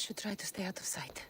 should try to stay out of sight.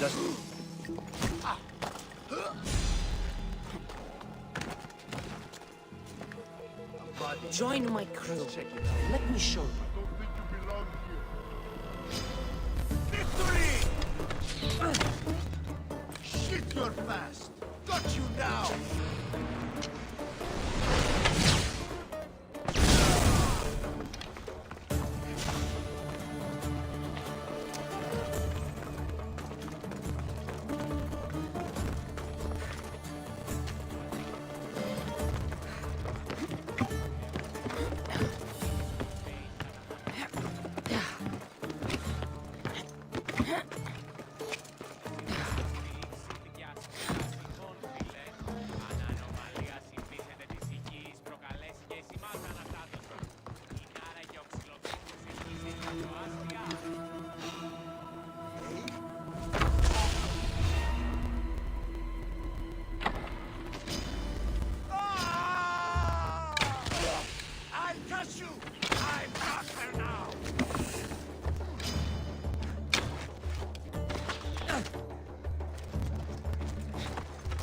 Just... Join my crew. Let me show you. Victory! Shit, you're fast. Got you now.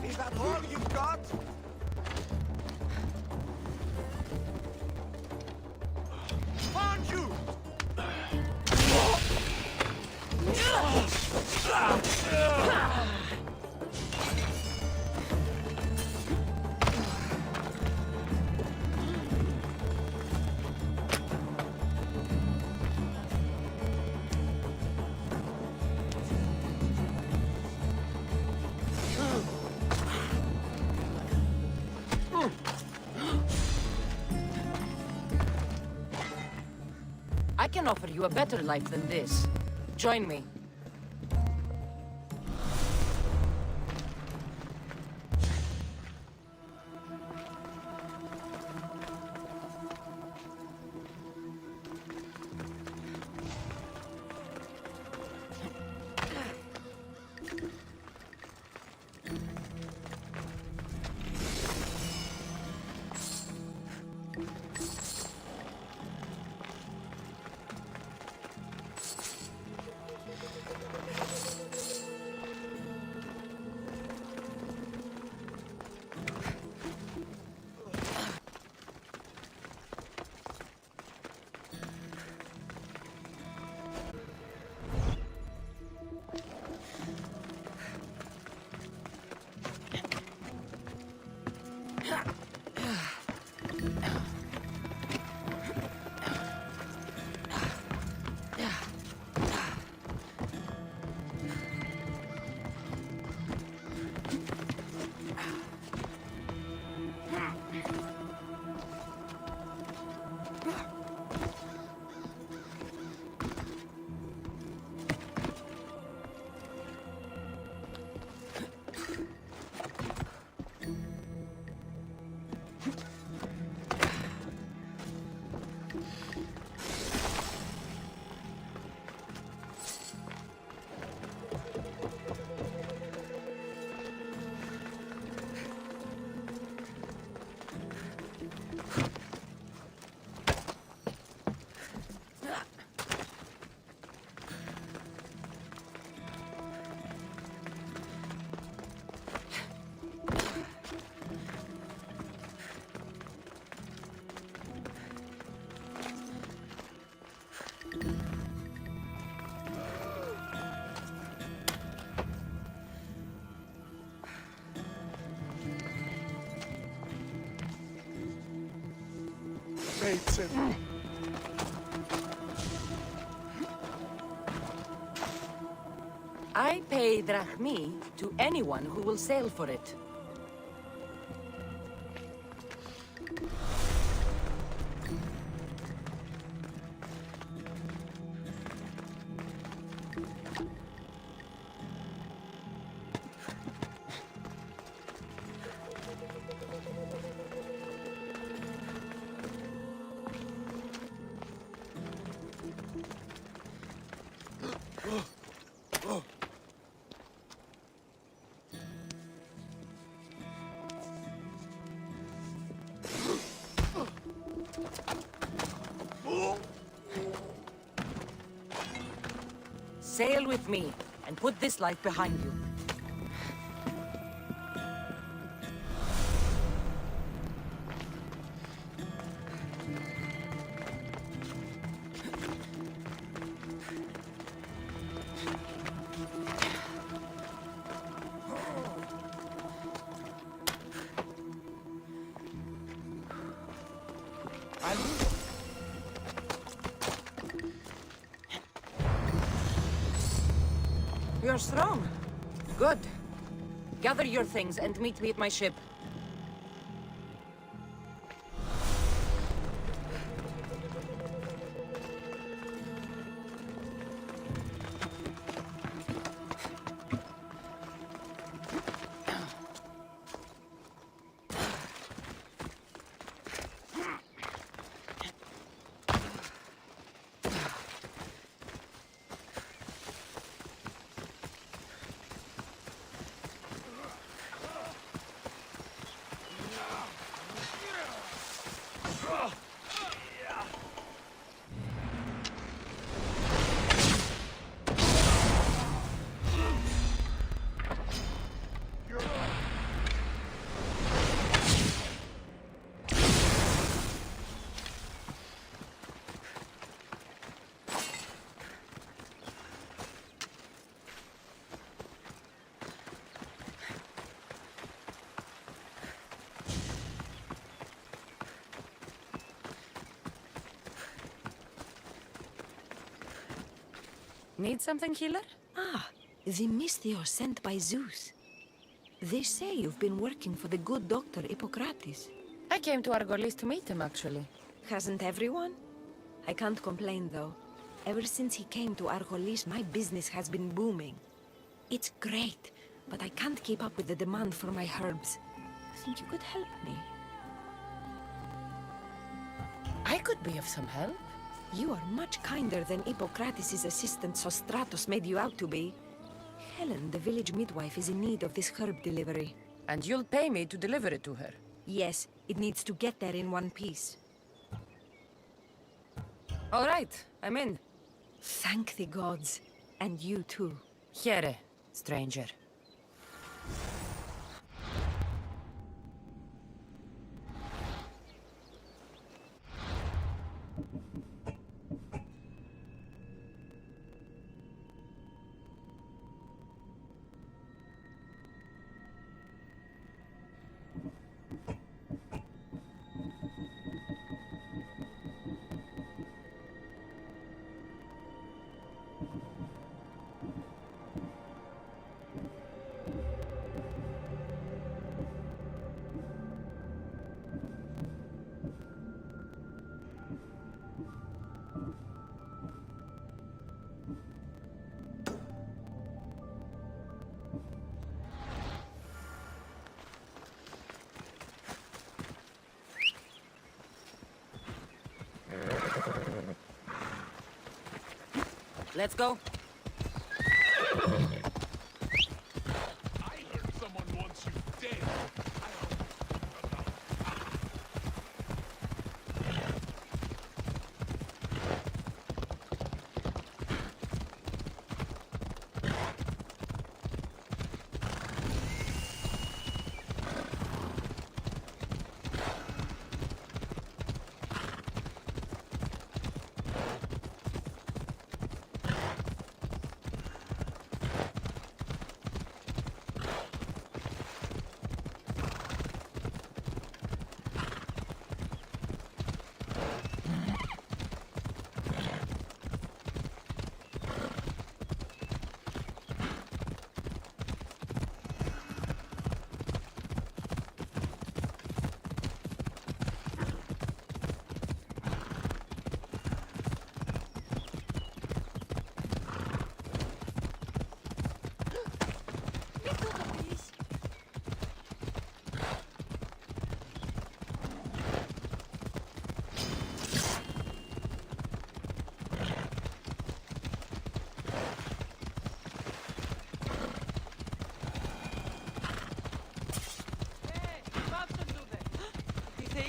Is that all you've got? Found you! I can offer you a better life than this. Join me. hates him. I pay drachmi to anyone who will sail for it. Sail with me, and put this light behind you. You're strong. Good. Gather your things and meet me at my ship. Need something, healer? Ah, the Misthios sent by Zeus. They say you've been working for the good doctor Hippocrates. I came to Argolis to meet him, actually. Hasn't everyone? I can't complain, though. Ever since he came to Argolis, my business has been booming. It's great, but I can't keep up with the demand for my herbs. Think you could help me? I could be of some help. You are much kinder than Hippocrates' assistant Sostratos made you out to be. Helen, the village midwife, is in need of this herb delivery. And you'll pay me to deliver it to her. Yes, it needs to get there in one piece. All right, I'm in. Thank the gods. And you too. Here, stranger. Let's go. I heard someone wants you dead.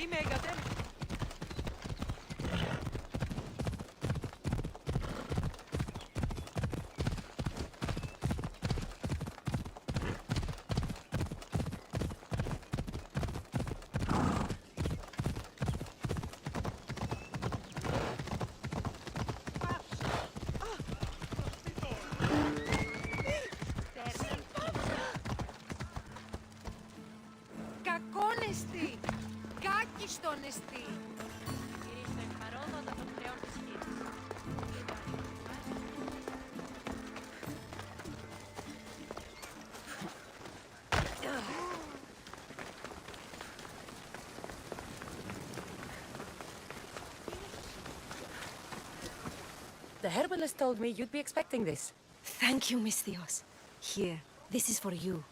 Είμαι εγκατέλειπτη. Κακόνεστη! Κάκιστον εστί! Γυρίστε παρόδοτα των χρεών της γης. The herbalist told me you'd be expecting this. Thank you, Misthios. Here, this is for you.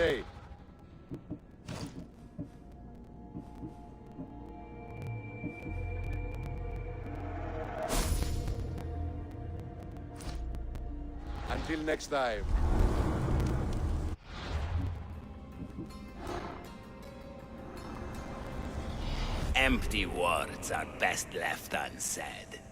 day. Until next time. Empty words are best left unsaid.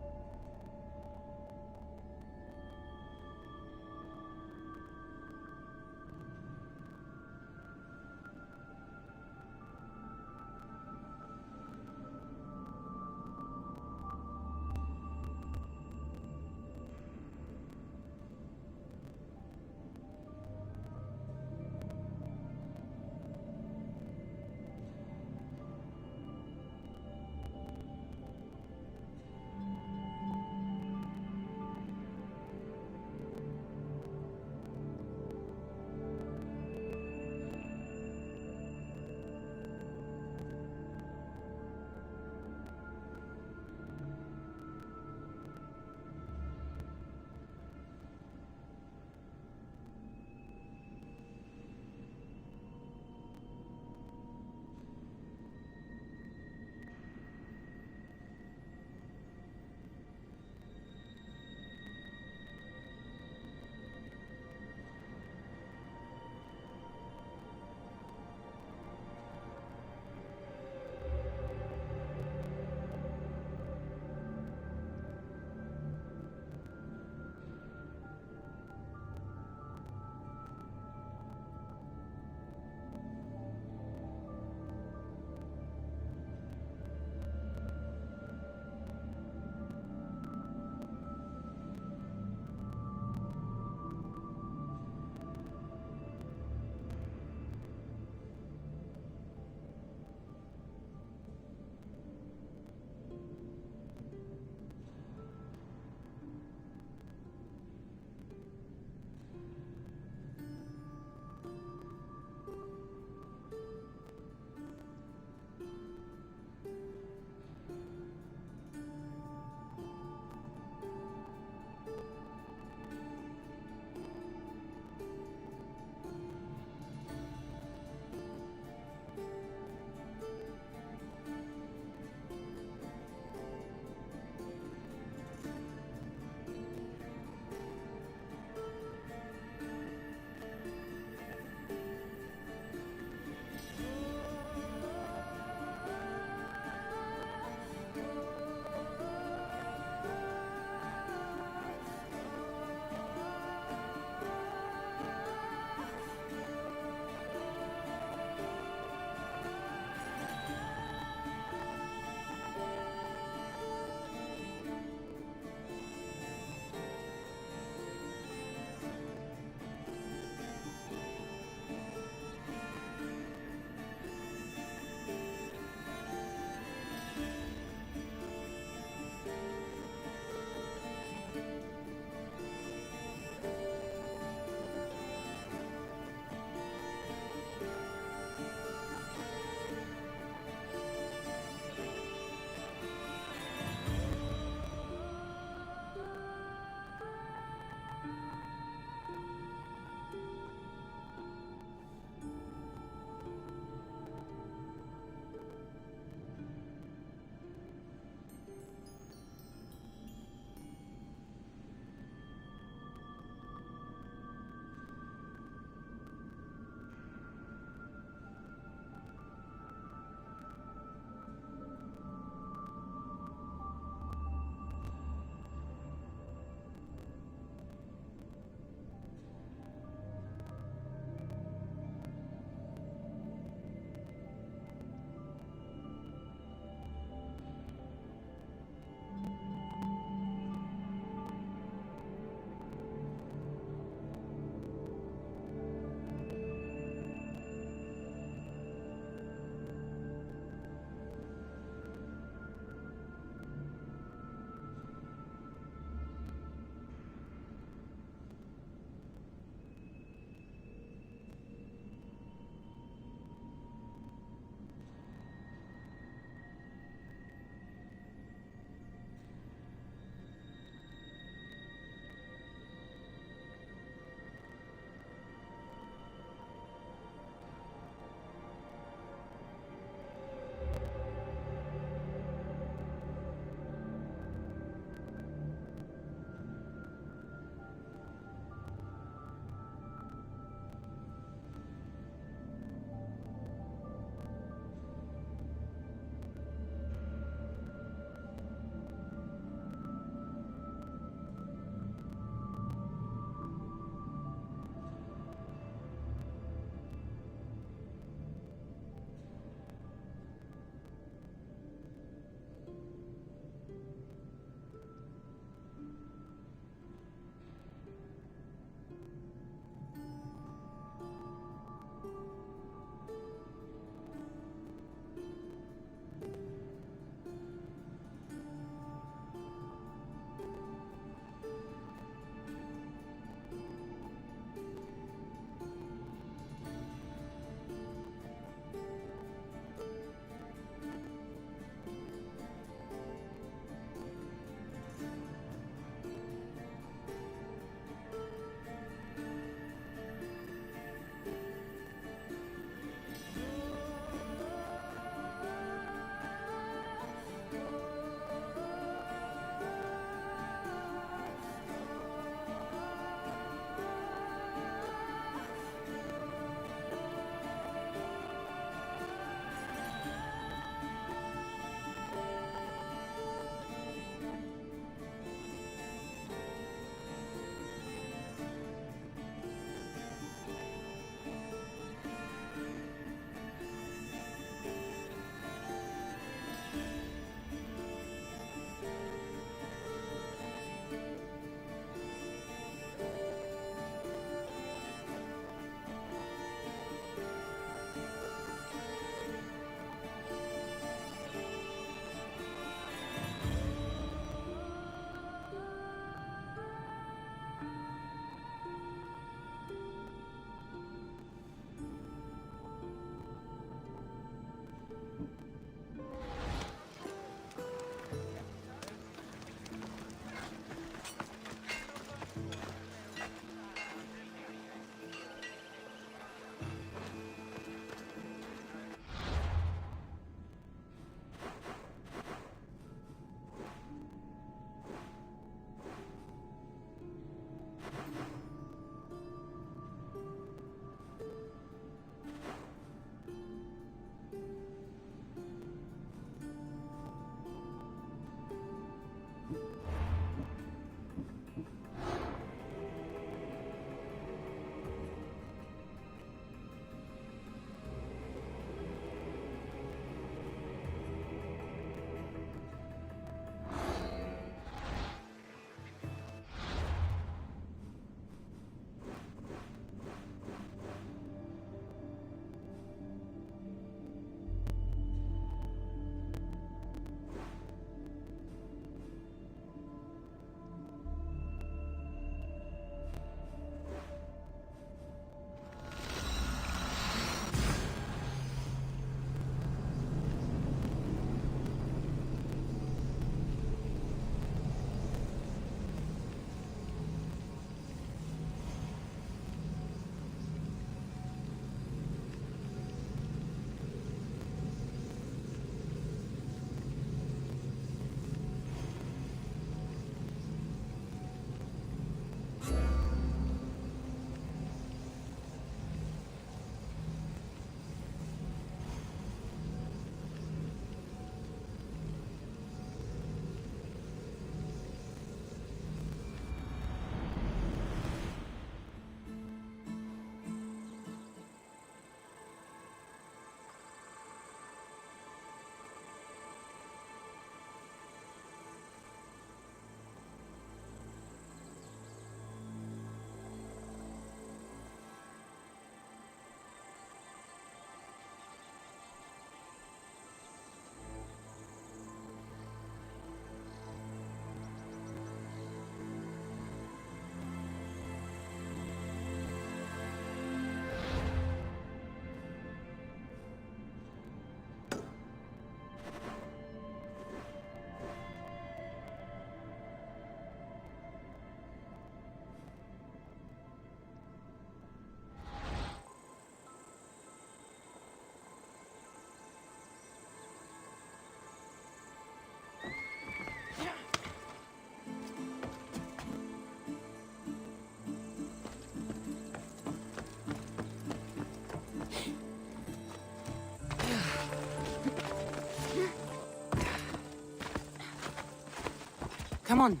Come on.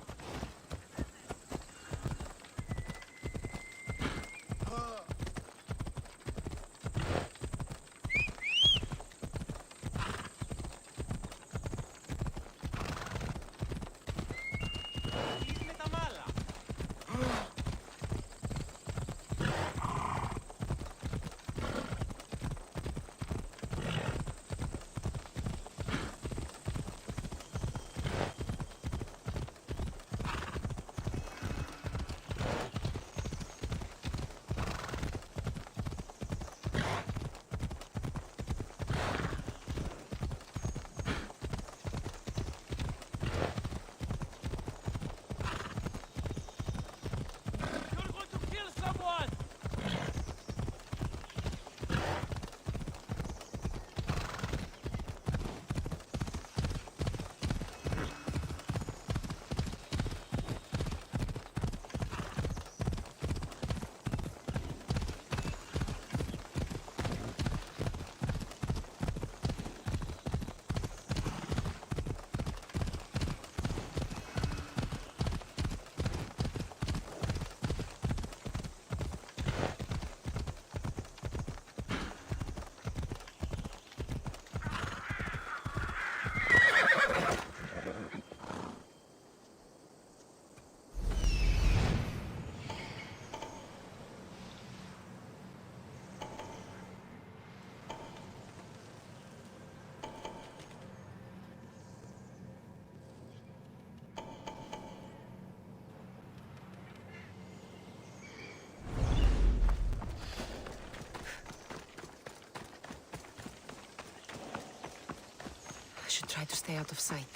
I should try to stay out of sight.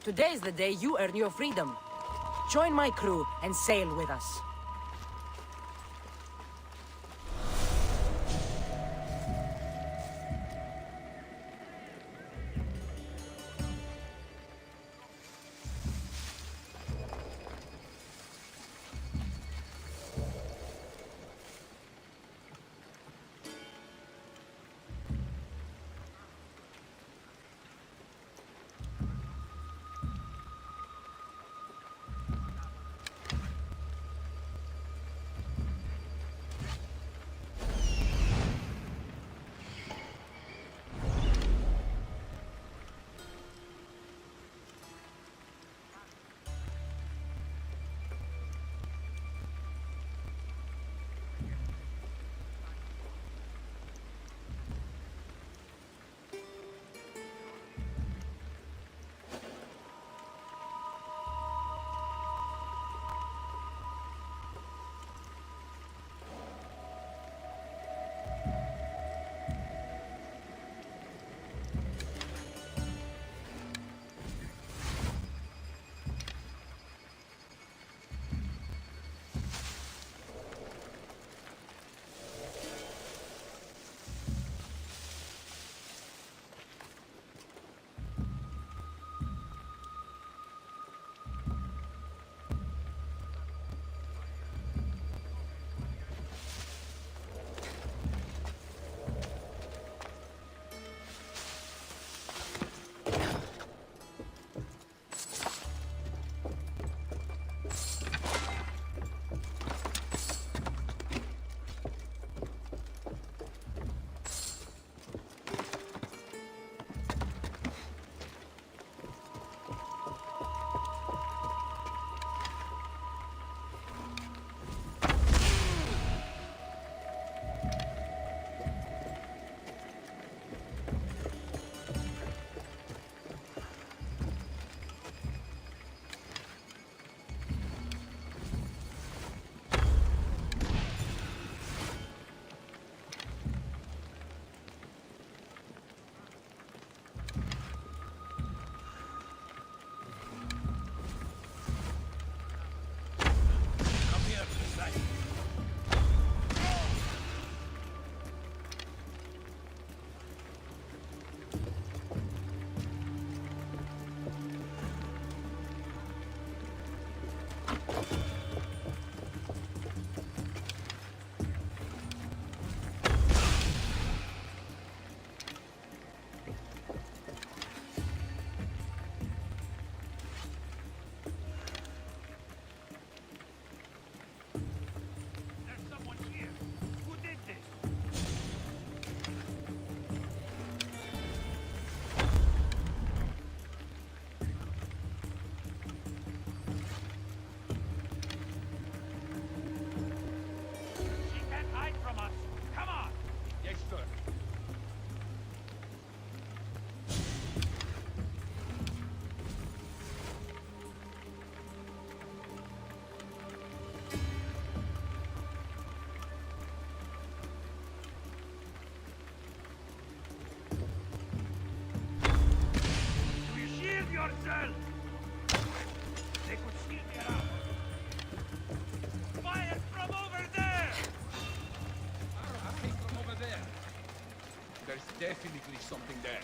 Today's the day you earn your freedom. Join my crew and sail with us. Definitely something there.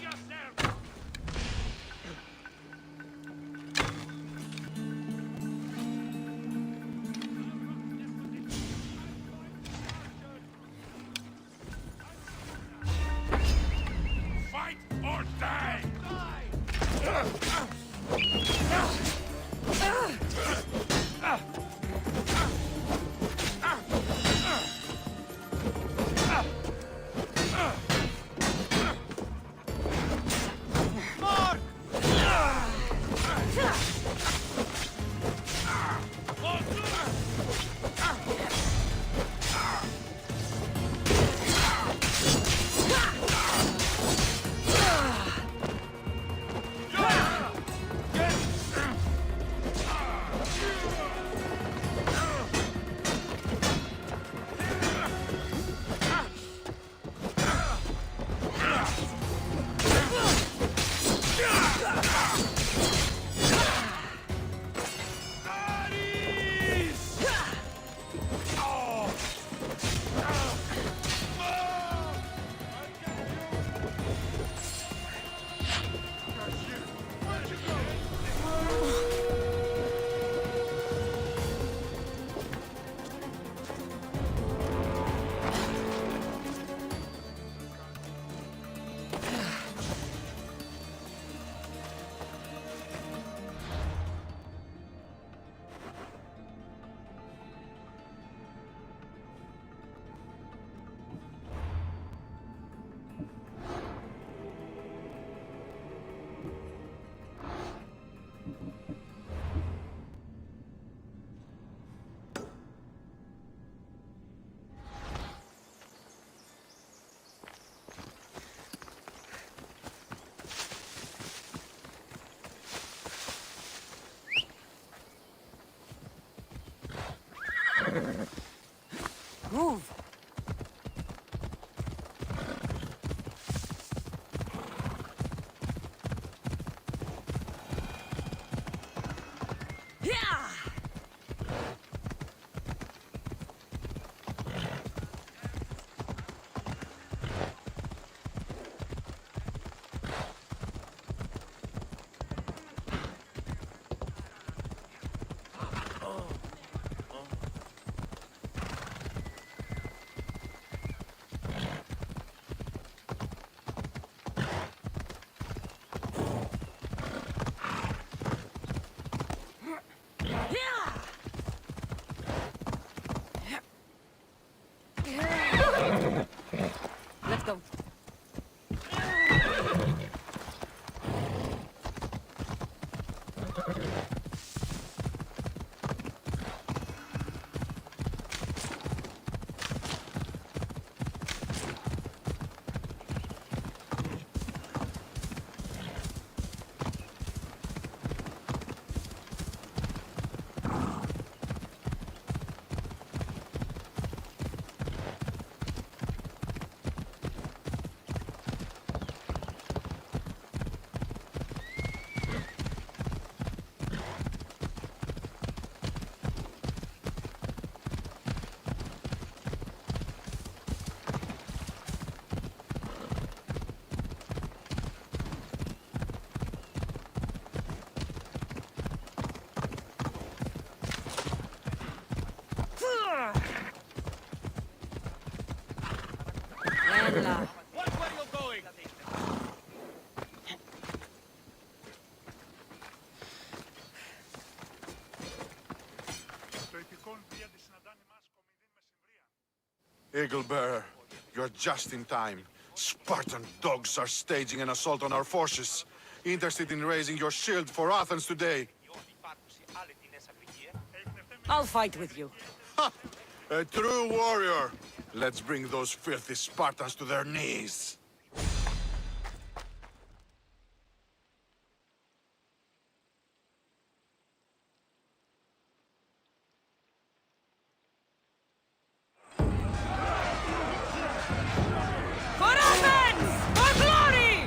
yourself! Fight or die! Move! Yeah! Let's go. Yalla. Watch where you're going! Eagle Bearer, you're just in time. Spartan dogs are staging an assault on our forces. Interested in raising your shield for Athens today? I'll fight with you. Ha! A true warrior! Let's bring those filthy Spartans to their knees. For Athens! For glory!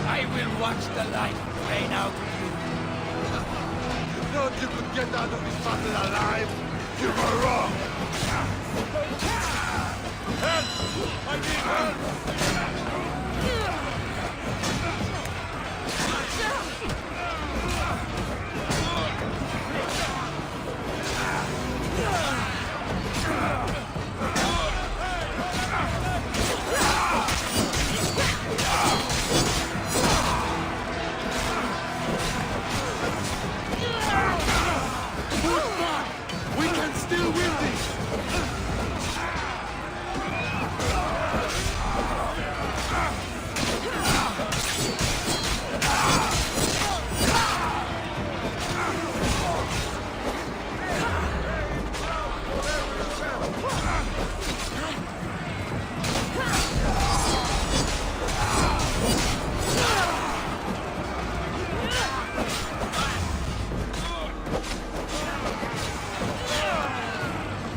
I will watch the life drain out of you. You thought you could get out of this battle alive? You were wrong! Help! I need help! We can still win this!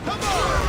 Come on!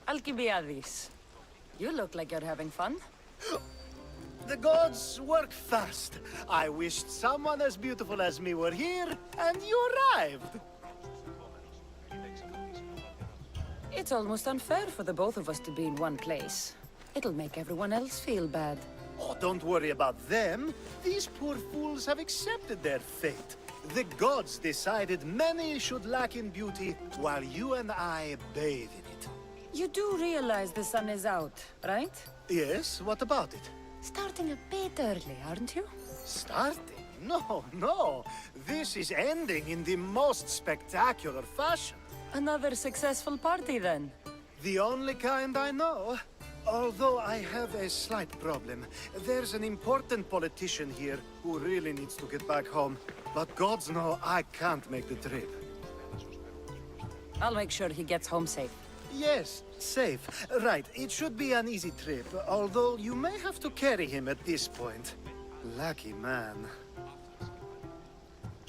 Alcibiades, you look like you're having fun. The gods work fast. I wished someone as beautiful as me were here, and you arrived. It's almost unfair for the both of us to be in one place. It'll make everyone else feel bad. Oh, don't worry about them. These poor fools have accepted their fate. The gods decided many should lack in beauty, while you and I bathe in it. You do realize the sun is out, right? Yes, what about it? Starting a bit early, aren't you? Starting? No, no. This is ending in the most spectacular fashion. Another successful party, then. The only kind I know. Although I have a slight problem. There's an important politician here who really needs to get back home. But gods know I can't make the trip. I'll make sure he gets home safe. Yes, safe. Right, it should be an easy trip, although you may have to carry him at this point. Lucky man.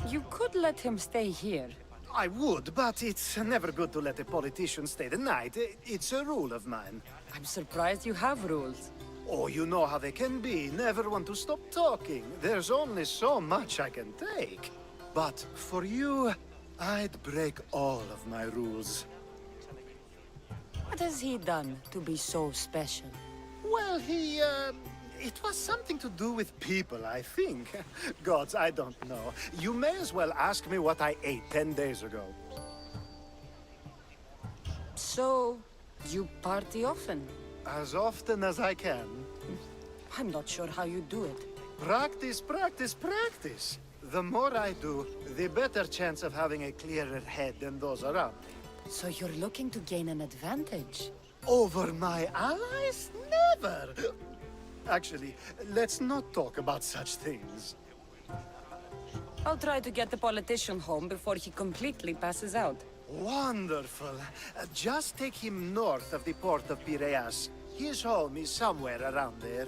You could let him stay here. I would, but it's never good to let a politician stay the night. It's a rule of mine. I'm surprised you have rules. Oh, you know how they can be. Never want to stop talking. There's only so much I can take. But for you, I'd break all of my rules. What has he done to be so special? Well, it was something to do with people, I think. Gods, I don't know. You may as well ask me what I ate 10 days ago. So, you party often? As often as I can. I'm not sure how you do it. Practice, practice, practice. The more I do, the better chance of having a clearer head than those around me. So you're looking to gain an advantage? Over my allies? Never! Actually, let's not talk about such things. I'll try to get the politician home before he completely passes out. Wonderful. Just take him north of the port of Piraeus. His home is somewhere around there.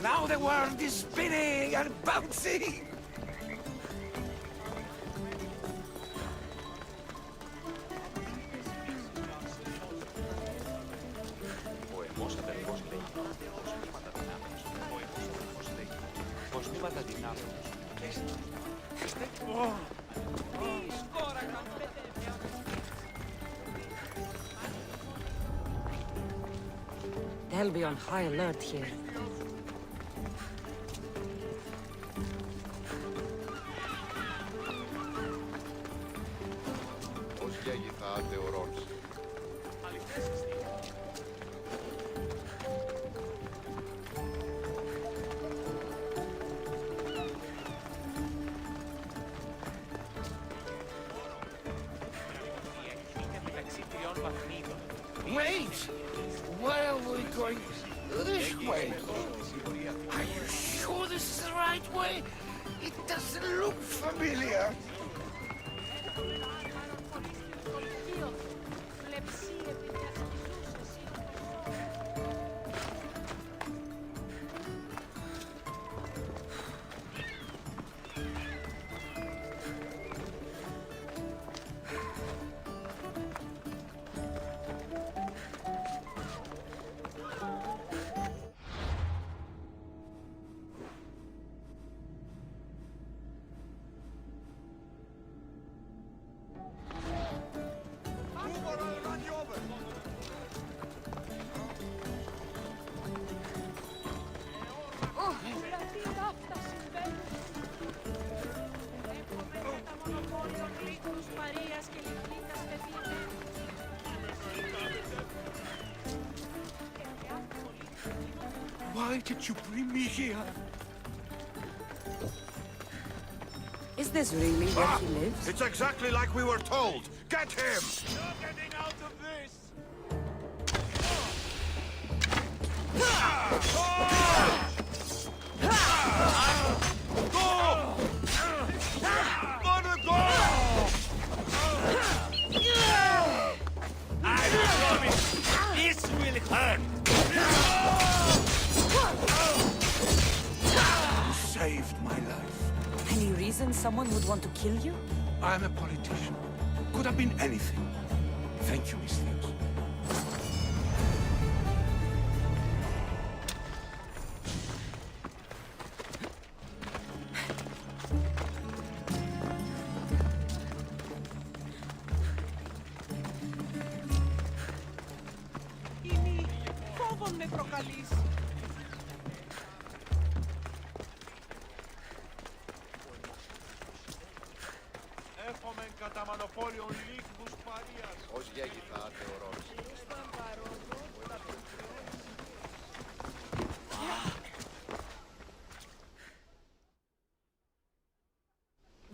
Now the world is spinning and bouncing! They'll be on high alert here. Wait! Why are we going this way? Are you sure this is the right way? It doesn't look familiar. Why did you bring me here? Is this really where he lives? It's exactly like we were told. Get him! You're getting out of this! I promise! This will hurt! You saved my life. Any reason someone would want to kill you? I'm a politician. Could have been anything. Thank you, Misthios. Ήμι, φόβον με προκαλείς. Έχομεν κατά μονοπόλιον λίγους παρείας. Ως γέγηθα ατεωρός.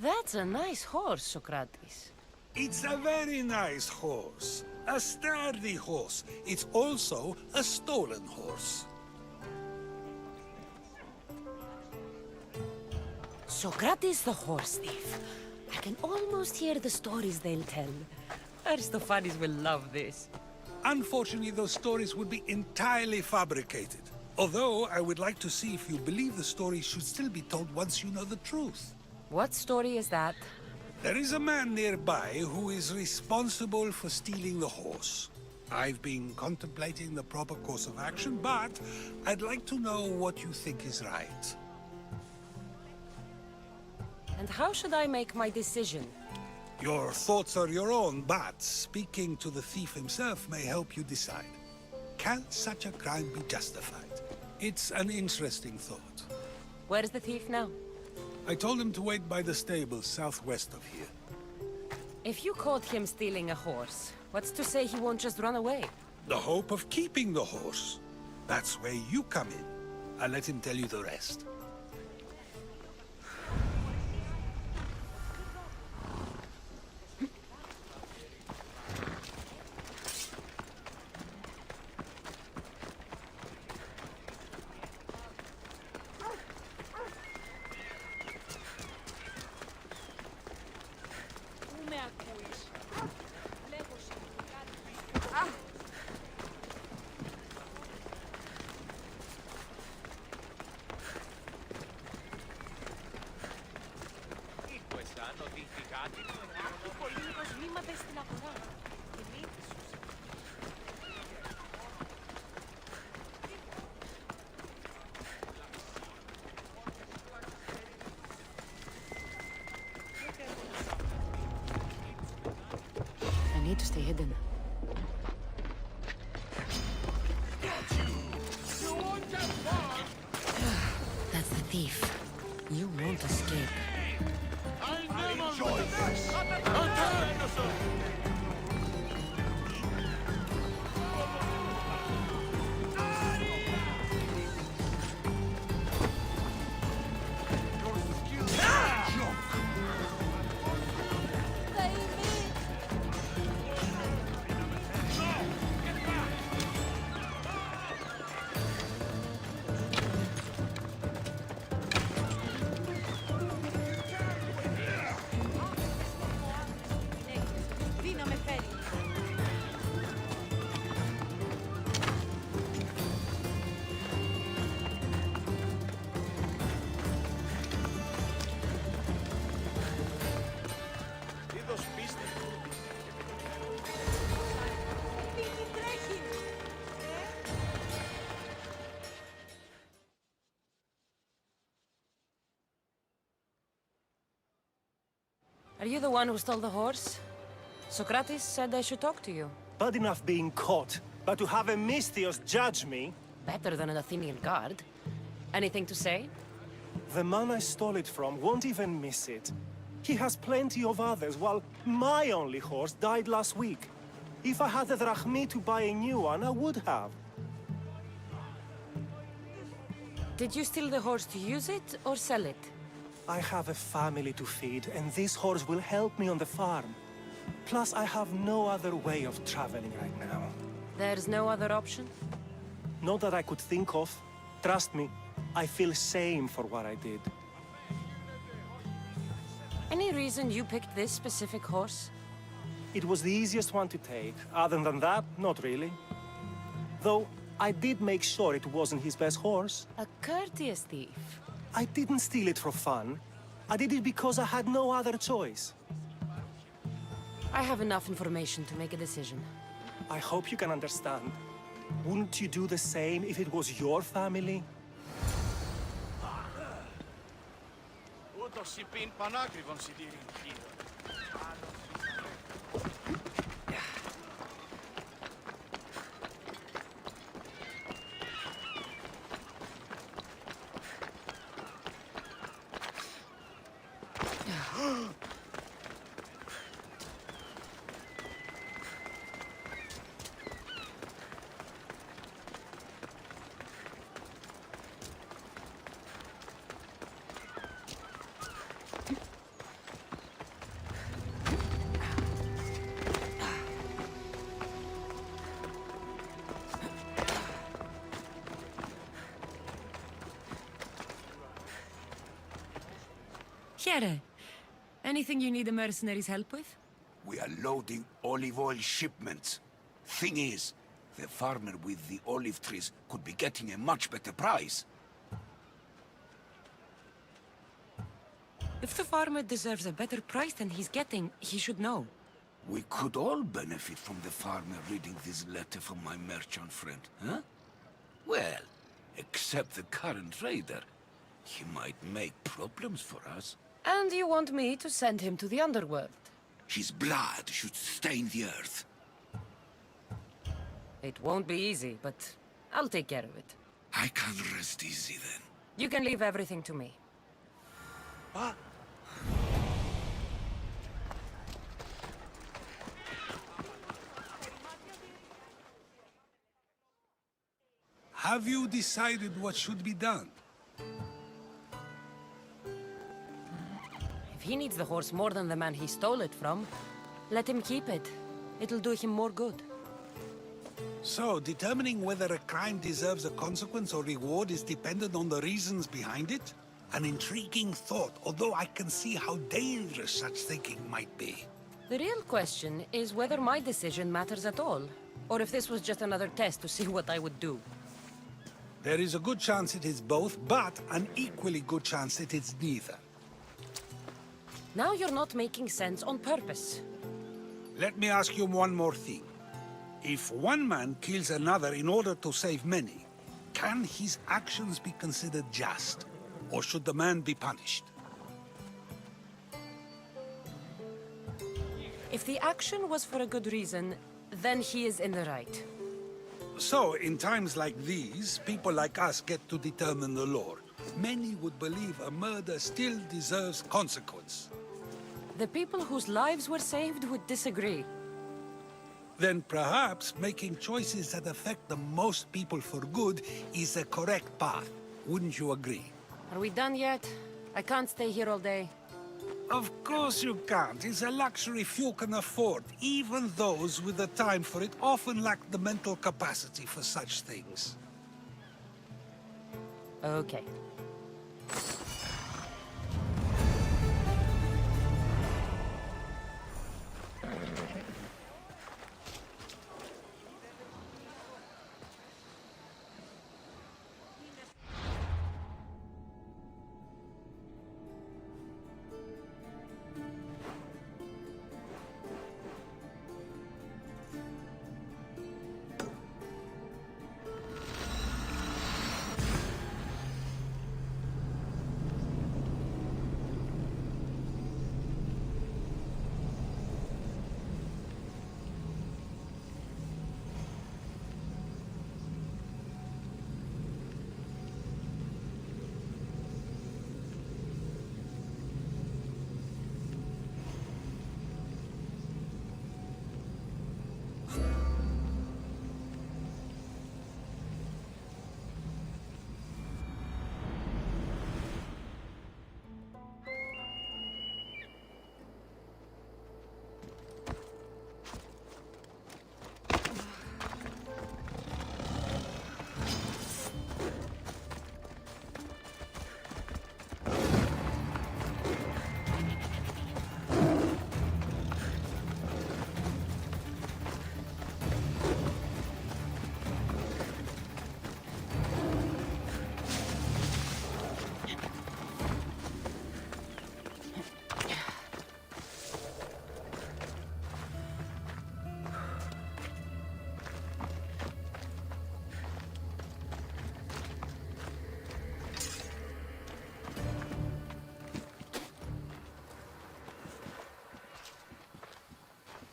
That's a nice horse, Socrates. It's a very nice horse. A sturdy horse. It's also a stolen horse. Socrates the horse thief. I can almost hear the stories they'll tell. Aristophanes will love this. Unfortunately, those stories would be entirely fabricated. Although, I would like to see if you believe the story should still be told once you know the truth. What story is that? There is a man nearby who is responsible for stealing the horse. I've been contemplating the proper course of action, but I'd like to know what you think is right. And how should I make my decision? Your thoughts are your own, but speaking to the thief himself may help you decide. Can such a crime be justified? It's an interesting thought. Where is the thief now? I told him to wait by the stables southwest of here. If you caught him stealing a horse, what's to say he won't just run away? The hope of keeping the horse. That's where you come in. I'll let him tell you the rest. I need to stay hidden. That's the thief. You won't escape. Are you the one who stole the horse? Socrates said I should talk to you. Bad enough being caught, but to have a Misthios judge me? Better than an Athenian guard. Anything to say? The man I stole it from won't even miss it. He has plenty of others, while my only horse died last week. If I had the drachmi to buy a new one, I would have. Did you steal the horse to use it or sell it? I have a family to feed, and this horse will help me on the farm. Plus, I have no other way of traveling right now. There's no other option? Not that I could think of. Trust me, I feel shame for what I did. Any reason you picked this specific horse? It was the easiest one to take. Other than that, not really. Though, I did make sure it wasn't his best horse. A courteous thief. I didn't steal it for fun. I did it because I had no other choice. I have enough information to make a decision. I hope you can understand. Wouldn't you do the same if it was your family? Ούτως υπήν πανάκριβον συντήρην χείρον. Here. Anything you need the mercenaries' help with? We are loading olive oil shipments. Thing is, the farmer with the olive trees could be getting a much better price. If the farmer deserves a better price than he's getting, he should know. We could all benefit from the farmer reading this letter from my merchant friend, huh? Well, except the current raider. He might make problems for us. And you want me to send him to the underworld? His blood should stain the earth. It won't be easy, but I'll take care of it. I can't rest easy then. You can leave everything to me. What? Have you decided what should be done? If he needs the horse more than the man he stole it from, let him keep it. It'll do him more good. So, determining whether a crime deserves a consequence or reward is dependent on the reasons behind it? An intriguing thought, although I can see how dangerous such thinking might be. The real question is whether my decision matters at all, or if this was just another test to see what I would do. There is a good chance it is both, but an equally good chance it is neither. Now you're not making sense on purpose. Let me ask you one more thing. If one man kills another in order to save many, can his actions be considered just? Or should the man be punished? If the action was for a good reason, then he is in the right. So, in times like these, people like us get to determine the law. Many would believe a murder still deserves consequence. The people whose lives were saved would disagree. Then perhaps making choices that affect the most people for good is a correct path. Wouldn't you agree? Are we done yet? I can't stay here all day. Of course you can't. It's a luxury few can afford. Even those with the time for it often lack the mental capacity for such things. Okay.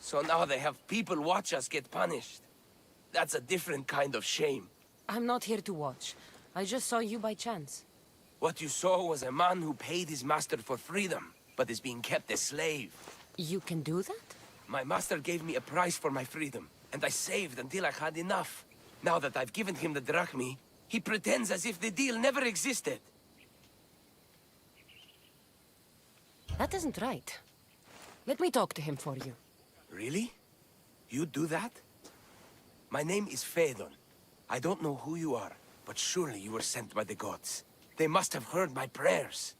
So now they have people watch us get punished. That's a different kind of shame. I'm not here to watch. I just saw you by chance. What you saw was a man who paid his master for freedom, but is being kept a slave. You can do that? My master gave me a price for my freedom, and I saved until I had enough. Now that I've given him the drachmi, he pretends as if the deal never existed. That isn't right. Let me talk to him for you. Really? You do that? My name is Phaedon. I don't know who you are, but surely you were sent by the gods. They must have heard my prayers.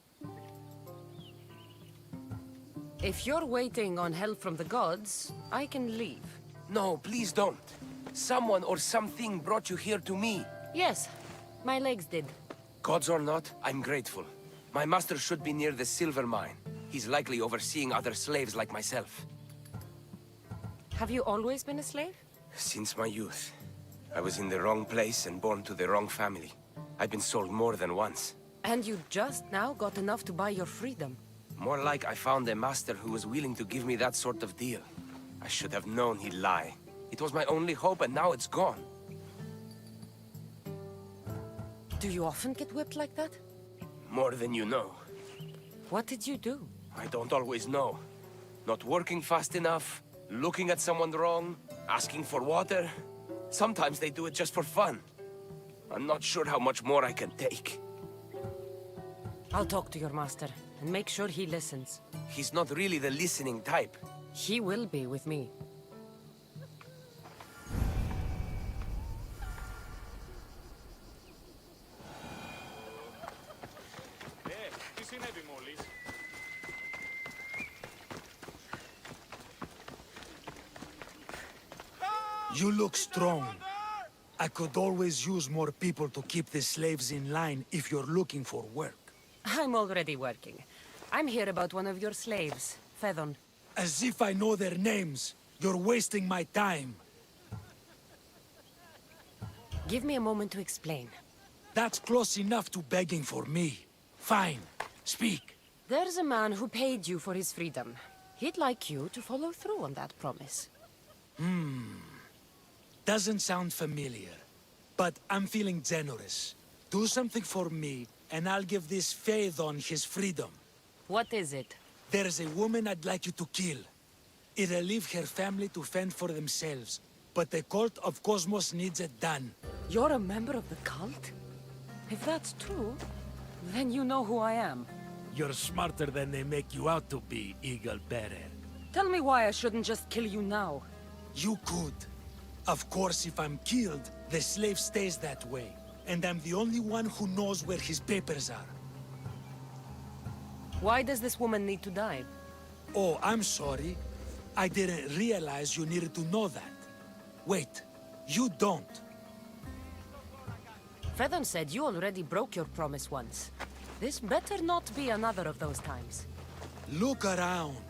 If you're waiting on help from the gods, I can leave. No, please don't. Someone or something brought you here to me. Yes, my legs did. Gods or not, I'm grateful. My master should be near the silver mine. He's likely overseeing other slaves like myself. Have you always been a slave? Since my youth. I was in the wrong place and born to the wrong family. I've been sold more than once. And you just now got enough to buy your freedom. More like I found a master who was willing to give me that sort of deal. I should have known he'd lie. It was my only hope, and now it's gone. Do you often get whipped like that? More than you know. What did you do? I don't always know. Not working fast enough, looking at someone wrong, asking for water. Sometimes they do it just for fun. I'm not sure how much more I can take. I'll talk to your master, and make sure he listens. He's not really the listening type. He will be with me. Τι συνέβη μόλις? You look strong. I could always use more people to keep the slaves in line if you're looking for work. I'm already working. I'm here about one of your slaves, Phaedon. As if I know their names. You're wasting my time. Give me a moment to explain. That's close enough to begging for me. Fine. Speak. There's a man who paid you for his freedom. He'd like you to follow through on that promise. Doesn't sound familiar. But I'm feeling generous. Do something for me, and I'll give this Phaedon his freedom. What is it? There's a woman I'd like you to kill. It'll leave her family to fend for themselves. But the cult of Cosmos needs it done. You're a member of the cult? If that's true, then you know who I am. You're smarter than they make you out to be, Eagle Bearer. Tell me why I shouldn't just kill you now. You could. Of course, if I'm killed, the slave stays that way. And I'm the only one who knows where his papers are. Why does this woman need to die? Oh, I'm sorry. I didn't realize you needed to know that. Wait, you don't. Phaedon said you already broke your promise once. This better not be another of those times. Look around.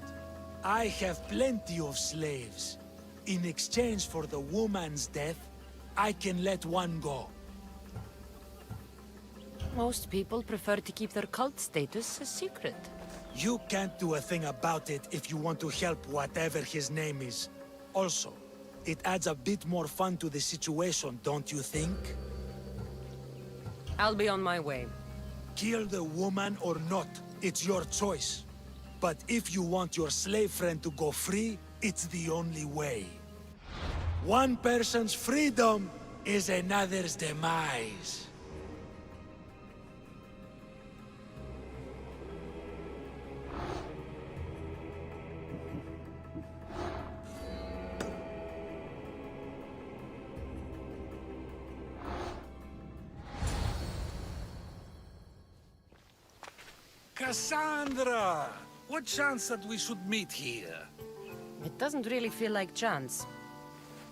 I have plenty of slaves. In exchange for the woman's death, I can let one go. Most people prefer to keep their cult status a secret. You can't do a thing about it if you want to help whatever his name is. Also, it adds a bit more fun to the situation, don't you think? I'll be on my way. Kill the woman or not, it's your choice. But if you want your slave friend to go free, it's the only way. One person's freedom is another's demise. Cassandra! What chance that we should meet here? It doesn't really feel like chance.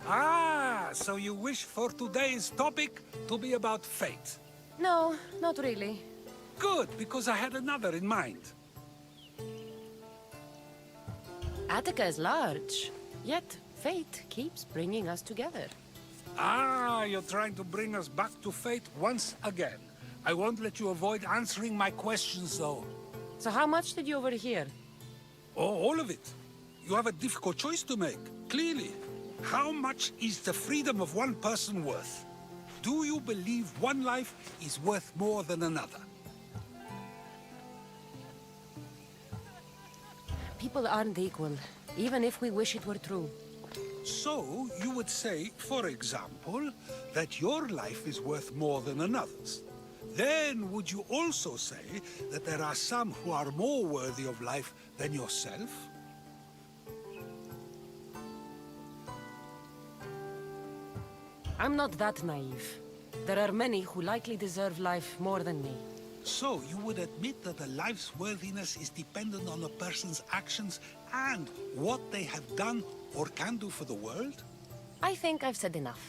Ah, so you wish for today's topic to be about fate. No, not really. Good, because I had another in mind. Attica is large, yet fate keeps bringing us together. Ah, you're trying to bring us back to fate once again. I won't let you avoid answering my questions, though. So how much did you overhear? Oh, all of it. You have a difficult choice to make, clearly. How much is the freedom of one person worth? Do you believe one life is worth more than another? People aren't equal, even if we wish it were true. So, you would say, for example, that your life is worth more than another's. Then, would you also say that there are some who are more worthy of life than yourself? I'm not that naive. There are many who likely deserve life more than me. So, you would admit that a life's worthiness is dependent on a person's actions and what they have done or can do for the world? I think I've said enough.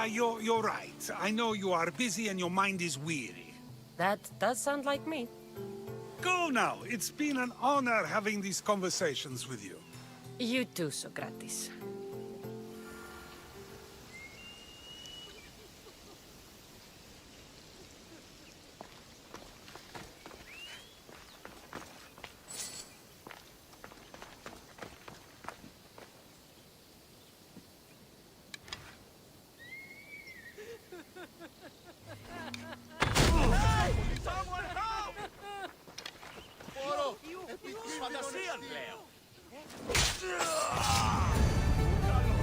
You're right. I know you are busy and your mind is weary. That does sound like me. Go now. It's been an honor having these conversations with you. You too, Socrates.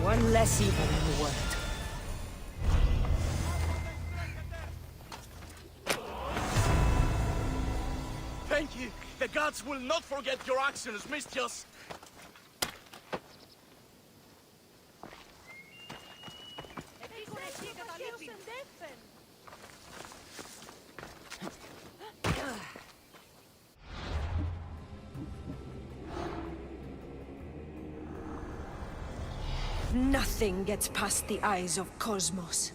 One less evil in the world. Thank you. The gods will not forget your actions, Mistios. Nothing gets past the eyes of Cosmos.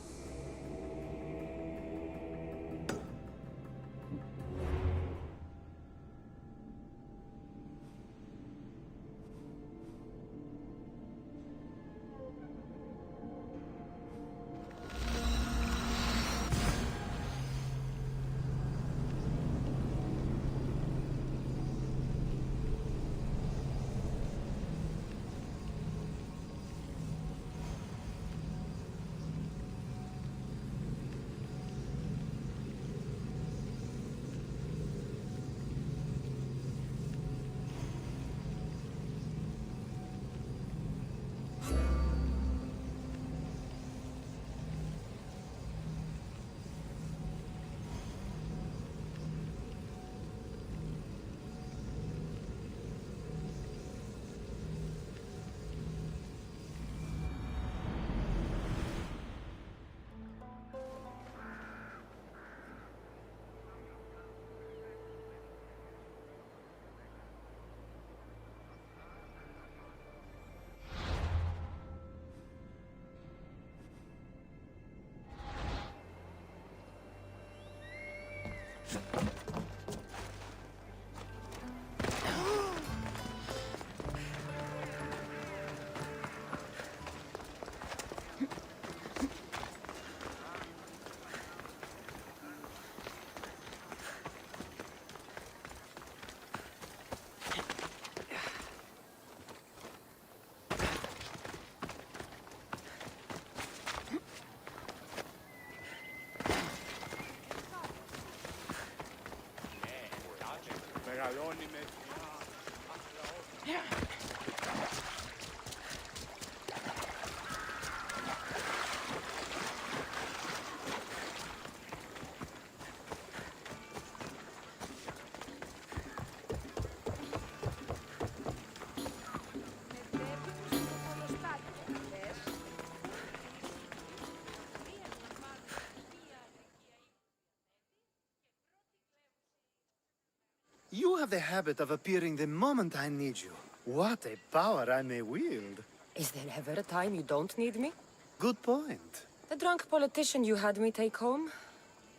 You have the habit of appearing the moment I need you. What a power I may wield. Is there ever a time you don't need me? Good point. The drunk politician you had me take home?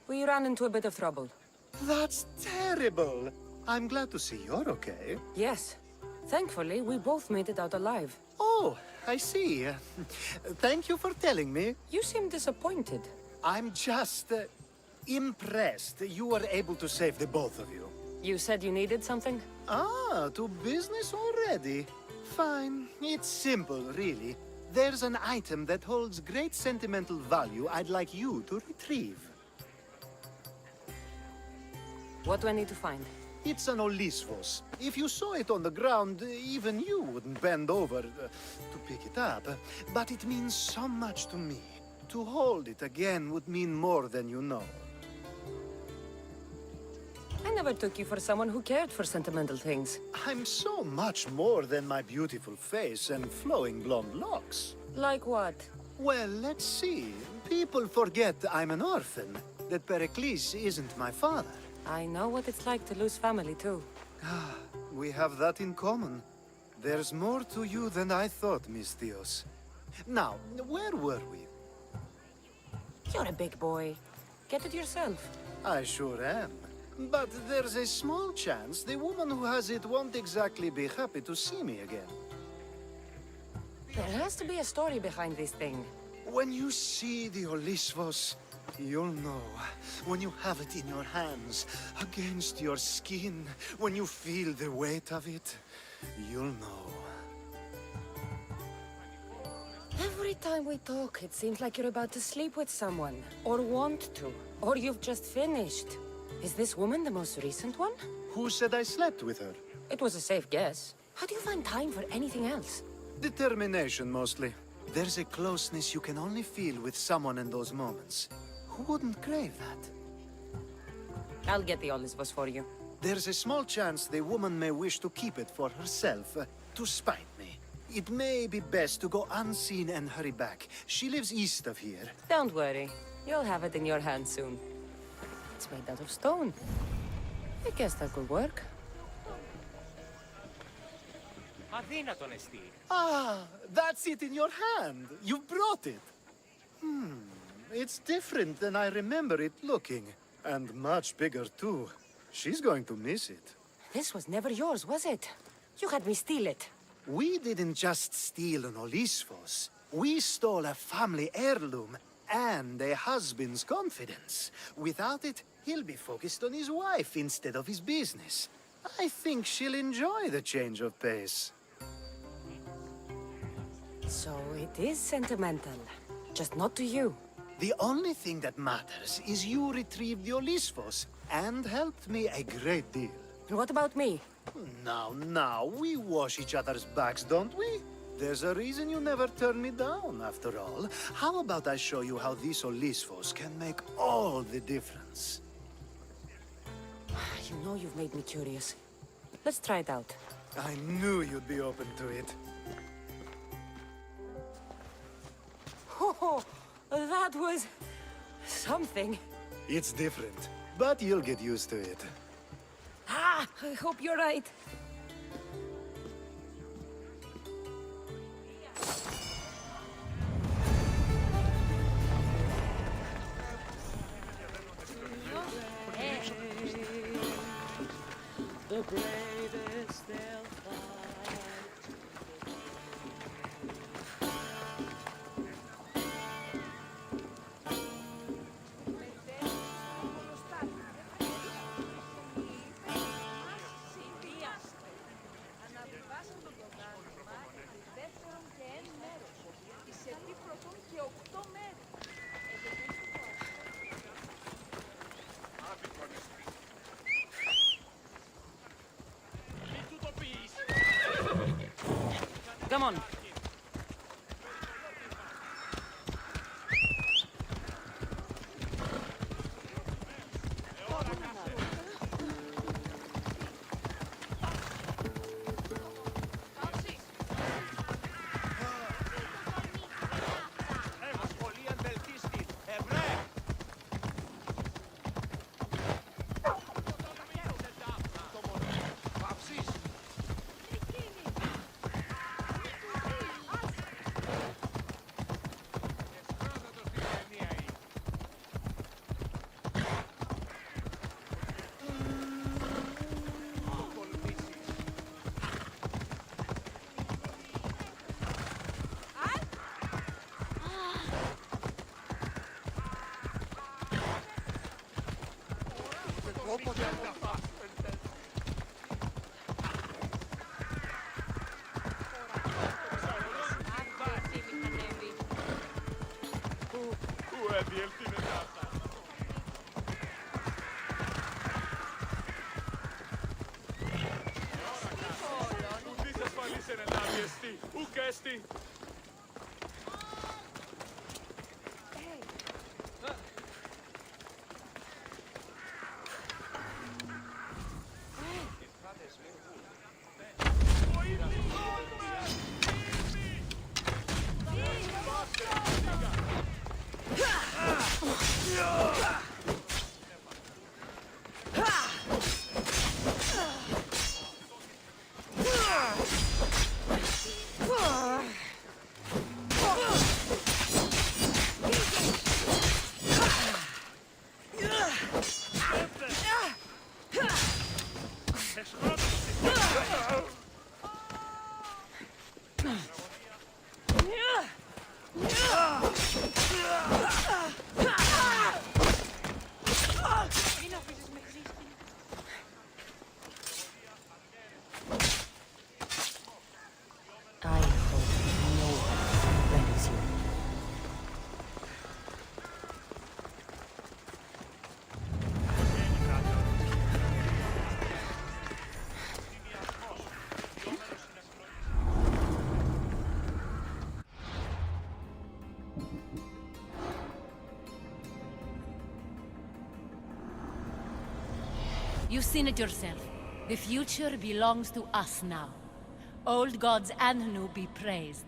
We ran into a bit of trouble. That's terrible. I'm glad to see you're okay. Yes. Thankfully, we both made it out alive. Oh, I see. Thank you for telling me. You seem disappointed. I'm just impressed you were able to save the both of you. You said you needed something? Ah, to business already. Fine. It's simple, really. There's an item that holds great sentimental value I'd like you to retrieve. What do I need to find? It's an Olisvos. If you saw it on the ground, even you wouldn't bend over to pick it up. But it means so much to me. To hold it again would mean more than you know. I never took you for someone who cared for sentimental things. I'm so much more than my beautiful face and flowing blonde locks. Like what? Well, let's see. People forget I'm an orphan, that Pericles isn't my father. I know what it's like to lose family, too. We have that in common. There's more to you than I thought, Miss Theos. Now, where were we? You're a big boy. Get it yourself. I sure am. But there's a small chance the woman who has it won't exactly be happy to see me again. There has to be a story behind this thing. When you see the Olisvos, you'll know. When you have it in your hands, against your skin, when you feel the weight of it, you'll know. Every time we talk, it seems like you're about to sleep with someone. Or want to. Or you've just finished. Is this woman the most recent one? Who said I slept with her? It was a safe guess. How do you find time for anything else? Determination, mostly. There's a closeness you can only feel with someone in those moments. Who wouldn't crave that? I'll get the Olisvos for you. There's a small chance the woman may wish to keep it for herself, to spite me. It may be best to go unseen and hurry back. She lives east of here. Don't worry. You'll have it in your hand soon. It's made out of stone. I guess that could work. Ah, that's it in your hand. You brought it. It's different than I remember it looking. And much bigger, too. She's going to miss it. This was never yours, was it? You had me steal it. We didn't just steal an Olisvos. We stole a family heirloom and a husband's confidence. Without it, he'll be focused on his wife instead of his business. I think she'll enjoy the change of pace. So it is sentimental. Just not to you. The only thing that matters is you retrieved the Olisvos and helped me a great deal. And what about me? Now, we wash each other's backs, don't we? There's a reason you never turn me down, after all. How about I show you how these Olisvos can make all the difference? You know you've made me curious. Let's try it out. I knew you'd be open to it. Oh, that was... something. It's different, but you'll get used to it. I hope you're right. The bravest they'll fight. Come on. I hope no one buries you. You've seen it yourself. The future belongs to us now. Old gods and new be praised.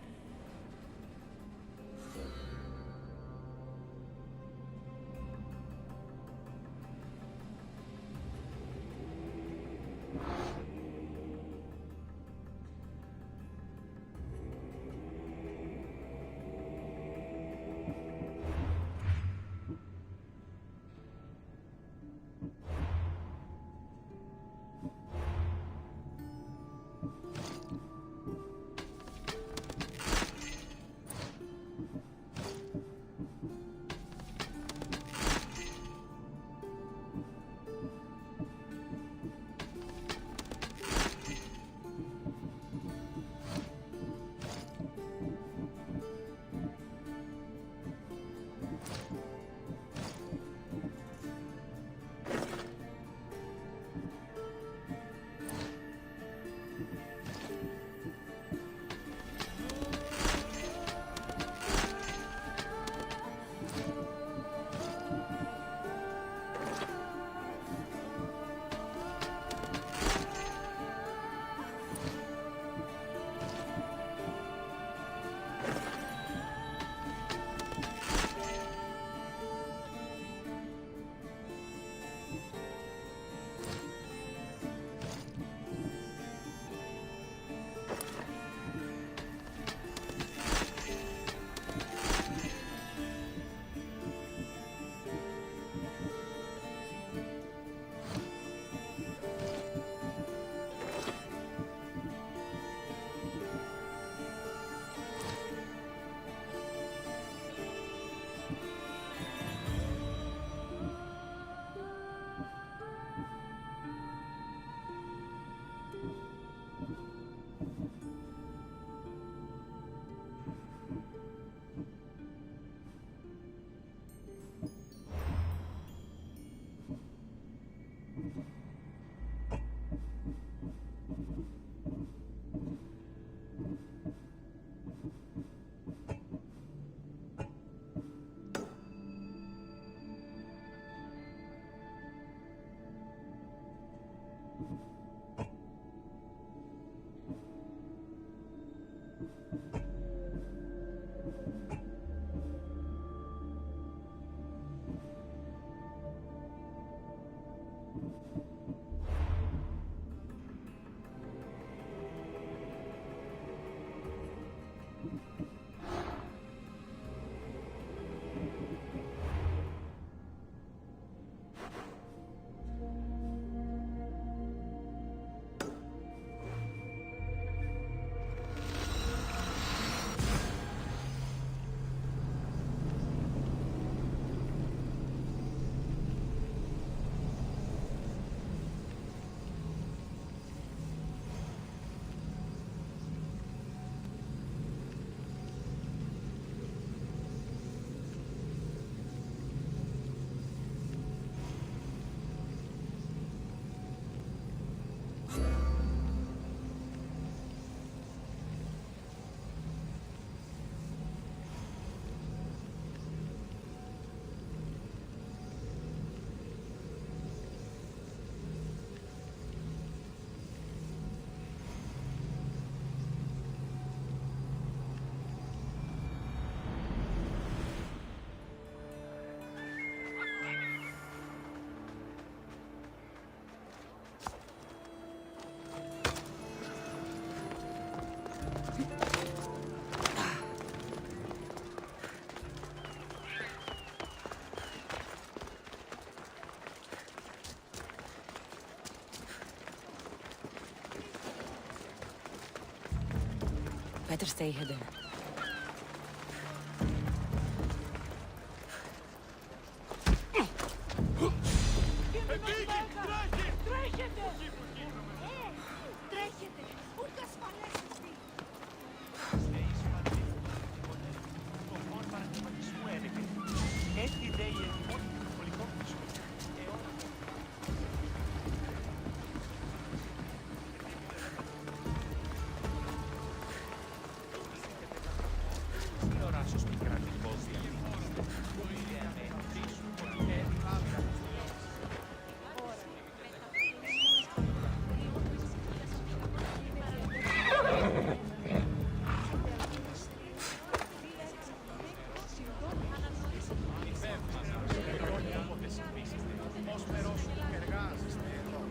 Better stay hidden.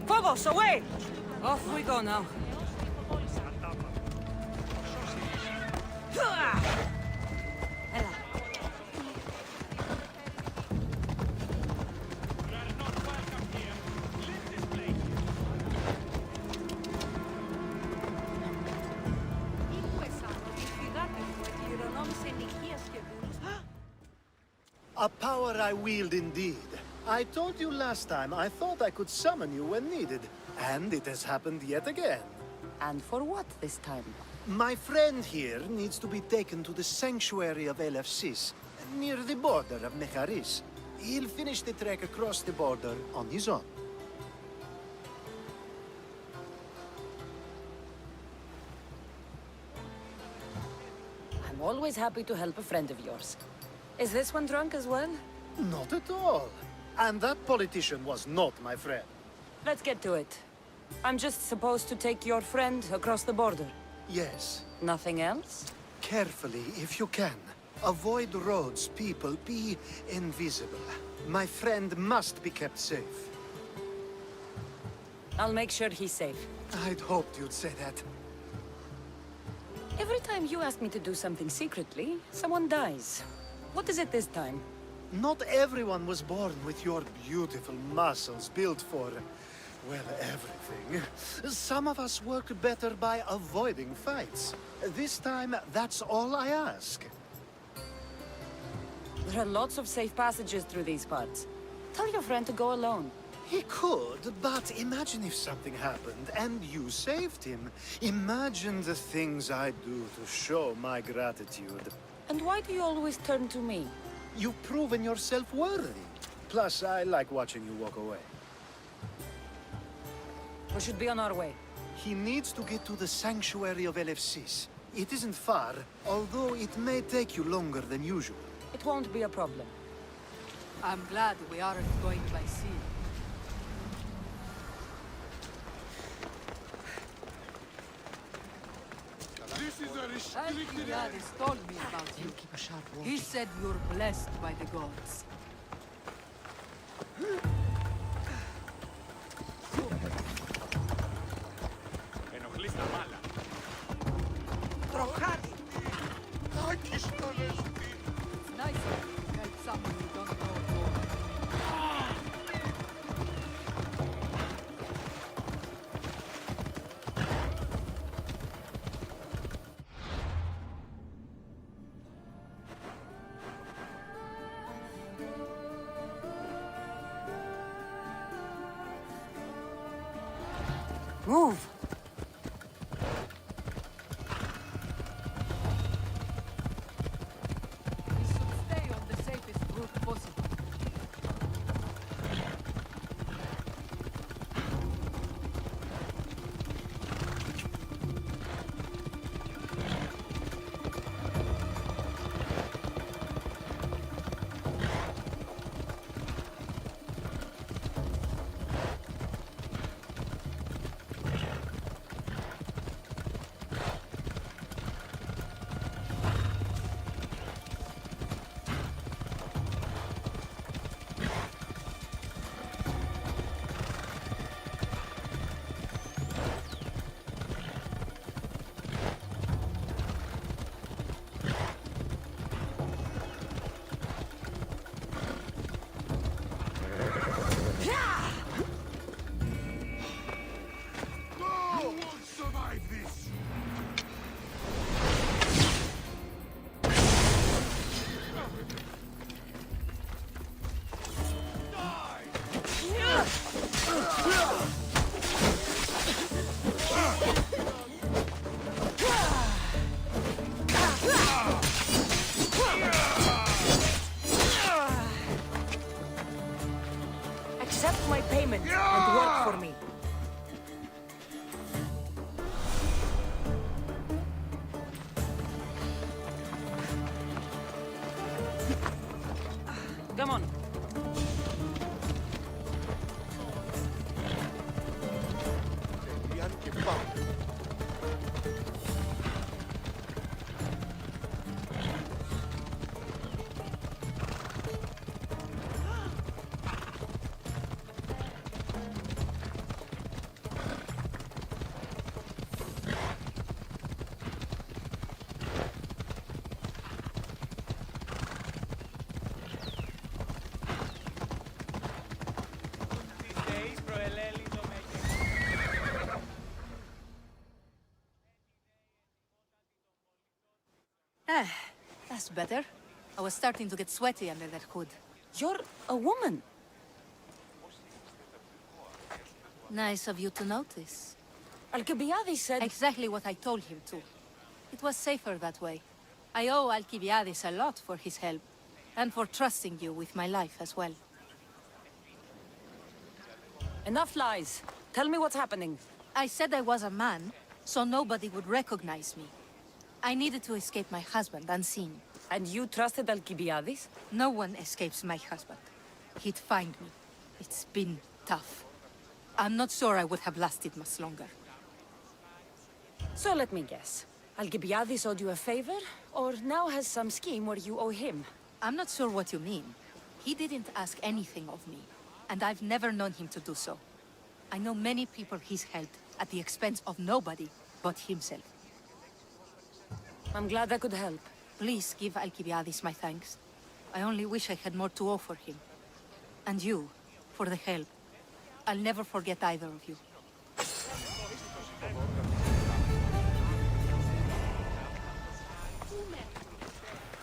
Phobos, away! Off we go now. A power I wield indeed. I told you last time I thought I could summon you when needed, and it has happened yet again. And for what this time? My friend here needs to be taken to the sanctuary of Elefsis, near the border of Mecharis. He'll finish the trek across the border on his own. I'm always happy to help a friend of yours. Is this one drunk as well? Not at all. And that politician was not my friend. Let's get to it. I'm just supposed to take your friend across the border. Yes. Nothing else? Carefully, if you can. Avoid roads, people, be invisible. My friend must be kept safe. I'll make sure he's safe. I'd hoped you'd say that. Every time you ask me to do something secretly, someone dies. What is it this time? Not everyone was born with your beautiful muscles built for, well, everything. Some of us work better by avoiding fights. This time, that's all I ask. There are lots of safe passages through these parts. Tell your friend to go alone. He could, but imagine if something happened and you saved him. Imagine the things I'd do to show my gratitude. And why do you always turn to me? You've proven yourself worthy. Plus, I like watching you walk away. We should be on our way. He needs to get to the sanctuary of Elefsis. It isn't far, although it may take you longer than usual. It won't be a problem. I'm glad we aren't going by sea. Alcibiades told me about you. Keep a sharp watch. He said you're blessed by the gods. It's nice to help someone you don't know. Move! We should stay on the safest route possible. Accept my payment and work for me. Come on. That's better. I was starting to get sweaty under that hood. You're a woman. Nice of you to notice. Alcibiades said... Exactly what I told him to. It was safer that way. I owe Alcibiades a lot for his help, and for trusting you with my life as well. Enough lies. Tell me what's happening. I said I was a man, so nobody would recognize me. I needed to escape my husband unseen. And you trusted Alcibiades? No one escapes my husband. He'd find me. It's been tough. I'm not sure I would have lasted much longer. So let me guess. Alcibiades owed you a favor, or now has some scheme where you owe him? I'm not sure what you mean. He didn't ask anything of me, and I've never known him to do so. I know many people he's helped at the expense of nobody but himself. I'm glad I could help. Please give Alcibiades my thanks. I only wish I had more to offer him. And you, for the help. I'll never forget either of you.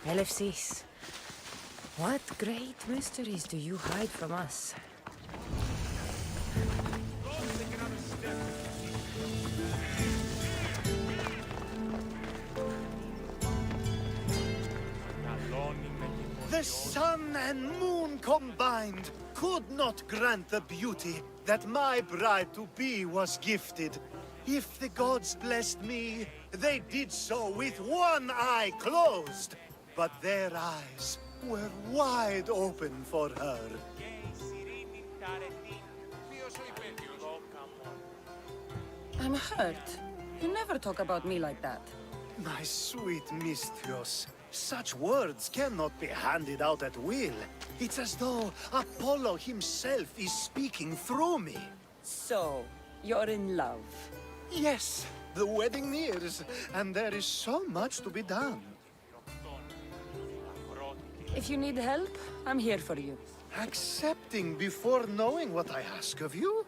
LFCs. What great mysteries do you hide from us? The sun and moon combined could not grant the beauty that my bride-to-be was gifted. If the gods blessed me, they did so with one eye closed. But their eyes were wide open for her. I'm hurt. You never talk about me like that. My sweet Misthios, such words cannot be handed out at will. It's as though Apollo himself is speaking through me. So, you're in love? Yes, the wedding nears, and there is so much to be done. If you need help, I'm here for you. Accepting before knowing what I ask of you?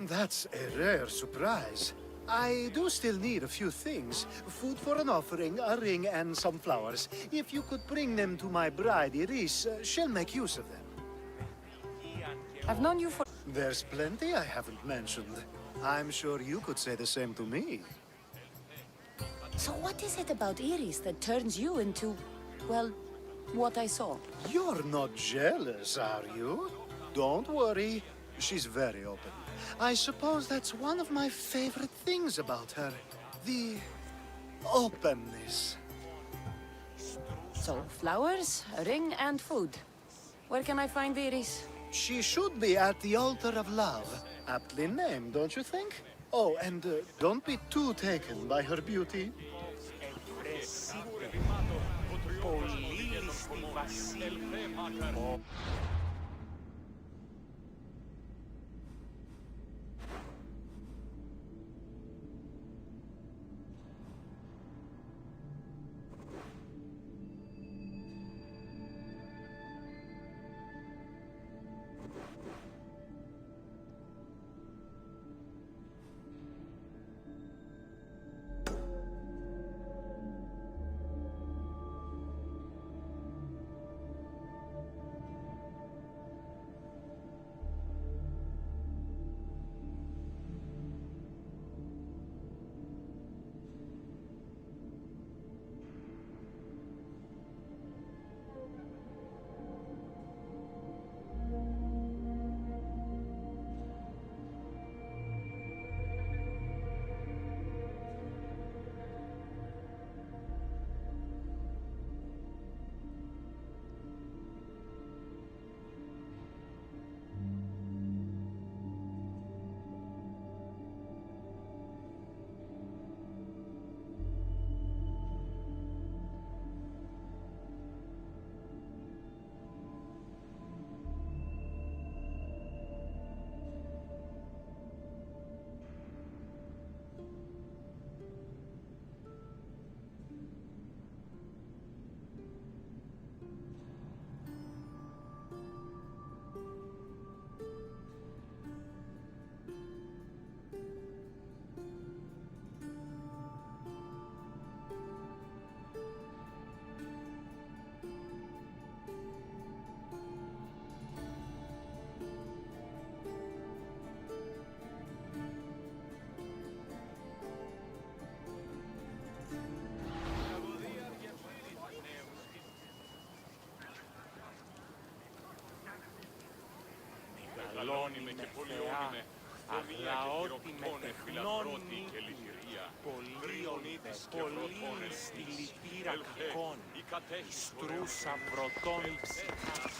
That's a rare surprise. I do still need a few things. Food for an offering, a ring, and some flowers. If you could bring them to my bride, Iris, she'll make use of them. I've known you for... There's plenty I haven't mentioned. I'm sure you could say the same to me. So what is it about Iris that turns you into, well, what I saw? You're not jealous, are you? Don't worry. She's very open. I suppose that's one of my favorite things about her. The openness. So, flowers, a ring, and food. Where can I find Iris? She should be at the altar of love. Aptly named, don't you think? Oh, and don't be too taken by her beauty. μεγαλώνει με θεά, αγραώτη με τεχνώνει, πολύοντε, πολύ στη λυπήρα κακών, στρούσα βρωτών ψυχάς.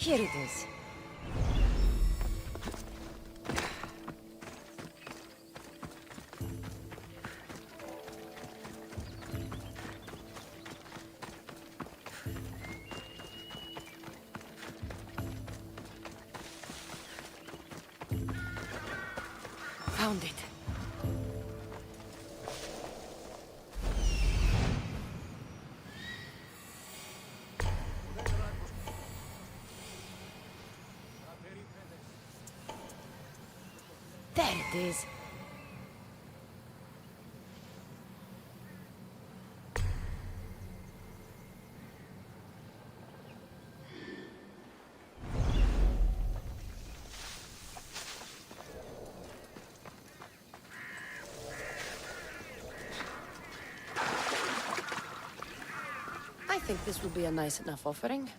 Here it is. Found it. There it is. I think this will be a nice enough offering.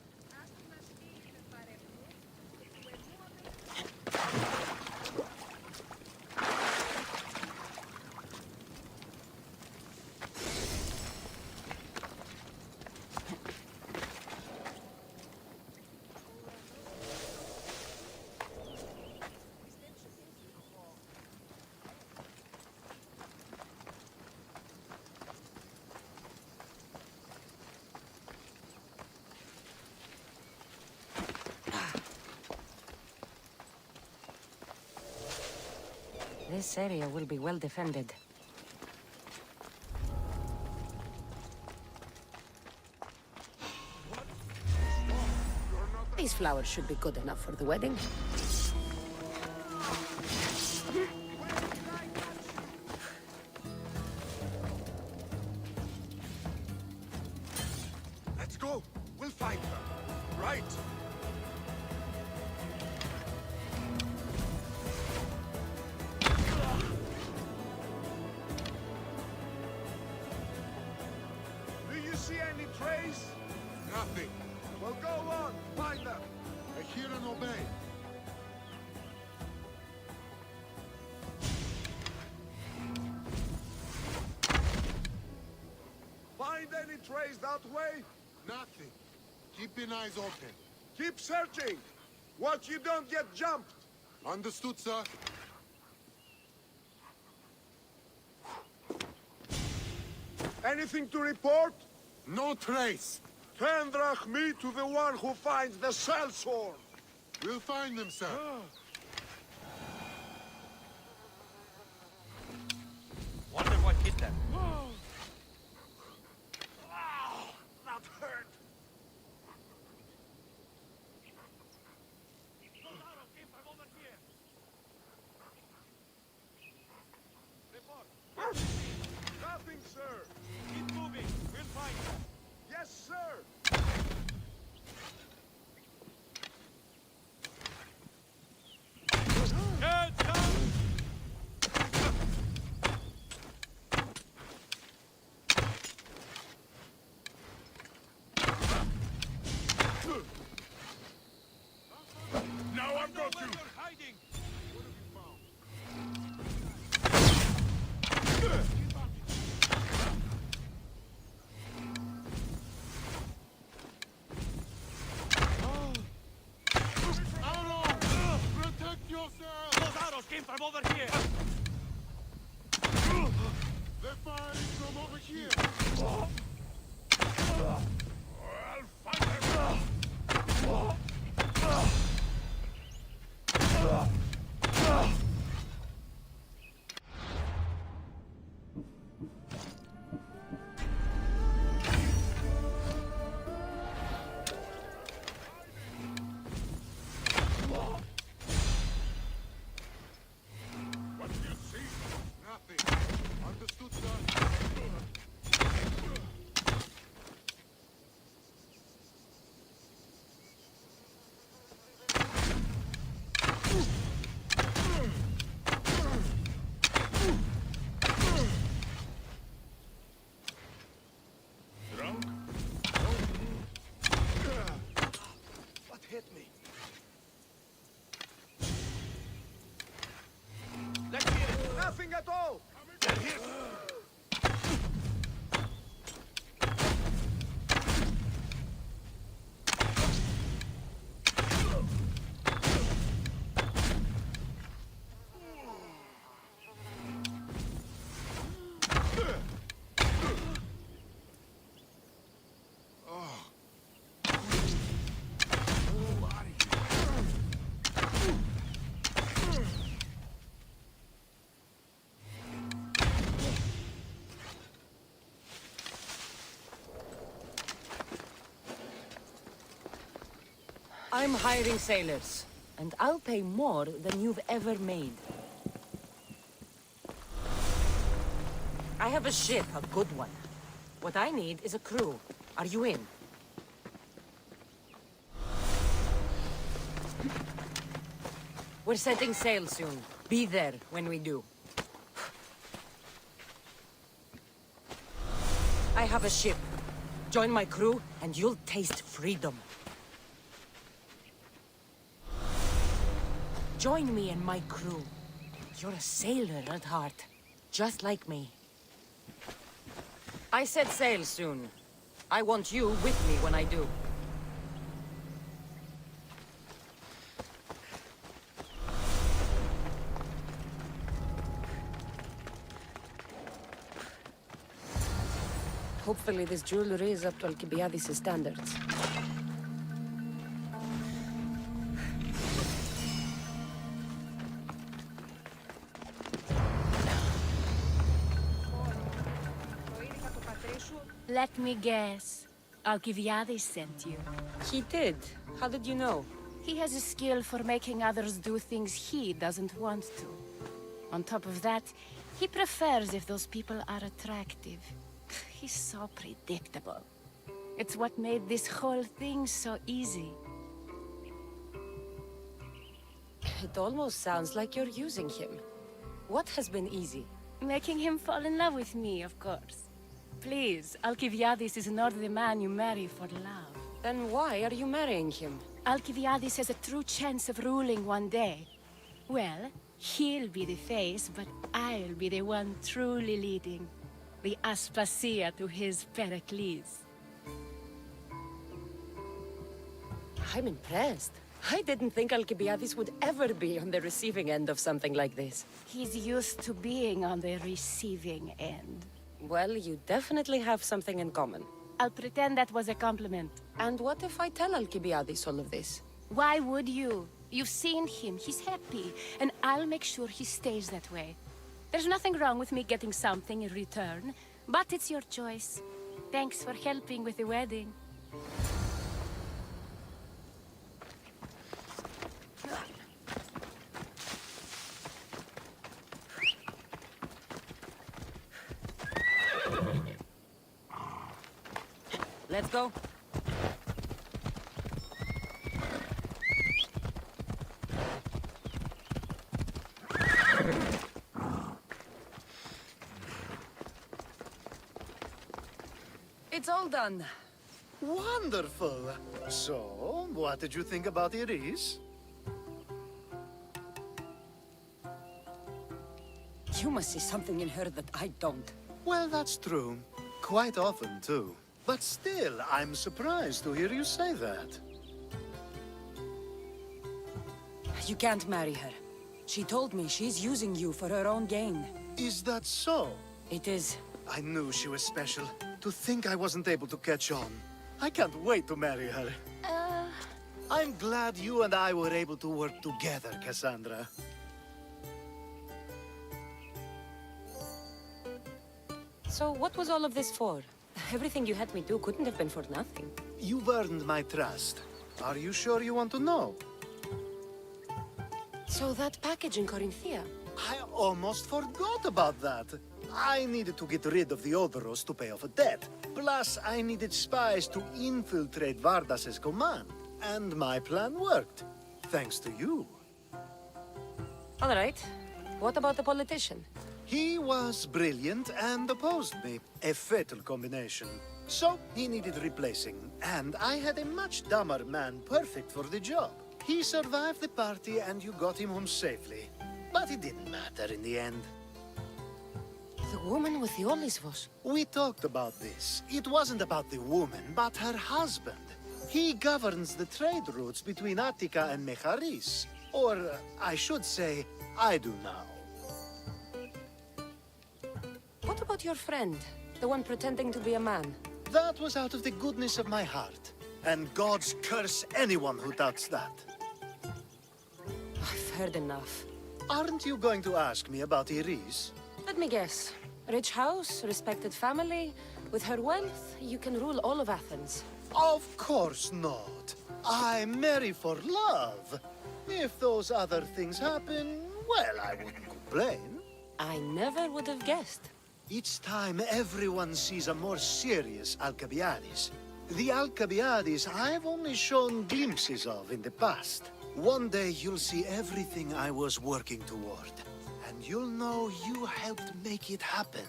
This area will be well defended. These flowers should be good enough for the wedding. Let's go. We'll find her. Right. Do you see any trace? Nothing. Well, go on. Find them. I hear and obey. Find any trace that way? Nothing. Keeping eyes open. Keep searching. Watch you don't get jumped. Understood, sir. Anything to report? No trace. 10 drachmi to the one who finds the cell sword. We'll find them, sir. Wonder what hit them. That hurt. Nothing, sir. chateau! I'm hiring sailors, and I'll pay more than you've ever made. I have a ship, a good one. What I need is a crew. Are you in? We're setting sail soon. Be there when we do. I have a ship. Join my crew, and you'll taste freedom. Join me and my crew. You're a sailor at heart, just like me. I set sail soon. I want you with me when I do. Hopefully this jewelry is up to Alcibiades' standards. Let me guess. Alcibiades sent you. He did. How did you know? He has a skill for making others do things he doesn't want to. On top of that, he prefers if those people are attractive. He's so predictable. It's what made this whole thing so easy. It almost sounds like you're using him. What has been easy? Making him fall in love with me, of course. Please, Alcibiades is not the man you marry for love. Then why are you marrying him? Alcibiades has a true chance of ruling one day. Well, he'll be the face, but I'll be the one truly leading. The Aspasia to his Pericles. I'm impressed. I didn't think Alcibiades would ever be on the receiving end of something like this. He's used to being on the receiving end. Well, you definitely have something in common. I'll pretend that was a compliment. And what if I tell Alcibiades all of this? Why would you? You've seen him, he's happy, and I'll make sure he stays that way. There's nothing wrong with me getting something in return, but it's your choice. Thanks for helping with the wedding. Let's go. It's all done. Wonderful. So, what did you think about Iris? You must see something in her that I don't. Well, that's true. Quite often, too. But still, I'm surprised to hear you say that. You can't marry her. She told me she's using you for her own gain. Is that so? It is. I knew she was special. To think I wasn't able to catch on. I can't wait to marry her. I'm glad you and I were able to work together, Cassandra. So what was all of this for? Everything you had me do couldn't have been for nothing. You've earned my trust. Are you sure you want to know? So that package in Corinthia? I almost forgot about that. I needed to get rid of the Odoros to pay off a debt. Plus, I needed spies to infiltrate Vardas's command. And my plan worked. Thanks to you. All right. What about the politician? He was brilliant and opposed me. A fatal combination. So, he needed replacing. And I had a much dumber man perfect for the job. He survived the party and you got him home safely. But it didn't matter in the end. The woman with the Olisvos. We talked about this. It wasn't about the woman, but her husband. He governs the trade routes between Attica and Mecharis. Or, I should say, I do now. What about your friend? The one pretending to be a man? That was out of the goodness of my heart. And gods curse anyone who doubts that. I've heard enough. Aren't you going to ask me about Iris? Let me guess. Rich house, respected family. With her wealth, you can rule all of Athens. Of course not. I marry for love. If those other things happen, well, I wouldn't complain. I never would have guessed. Each time everyone sees a more serious Alcibiades. The Alcibiades I've only shown glimpses of in the past. One day you'll see everything I was working toward. And you'll know you helped make it happen.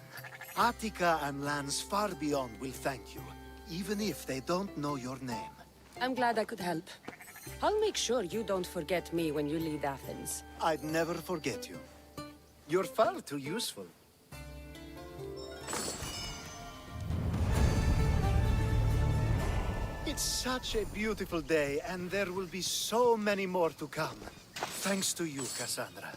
Attica and lands far beyond will thank you, even if they don't know your name. I'm glad I could help. I'll make sure you don't forget me when you lead Athens. I'd never forget you. You're far too useful. It's such a beautiful day, and there will be so many more to come. Thanks to you, Cassandra.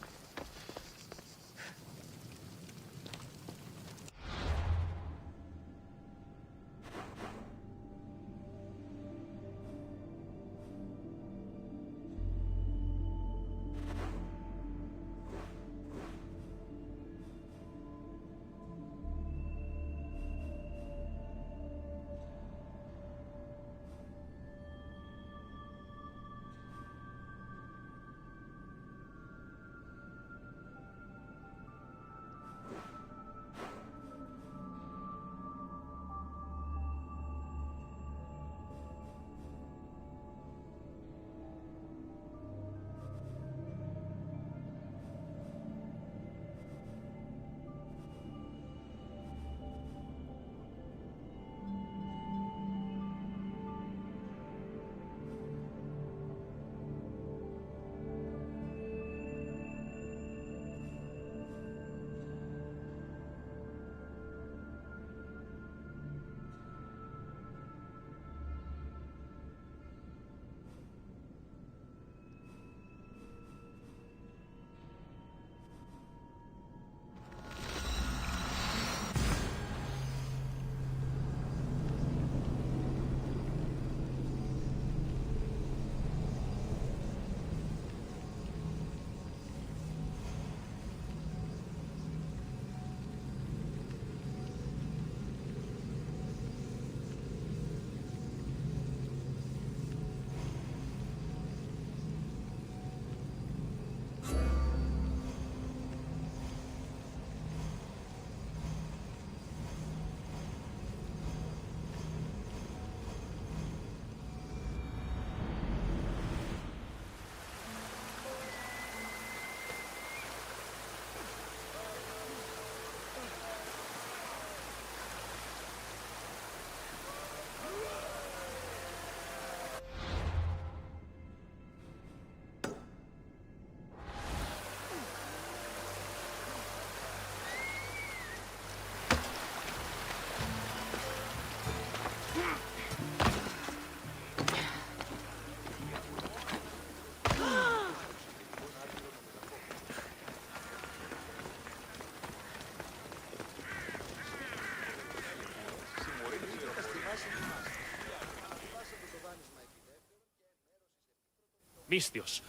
Misthios,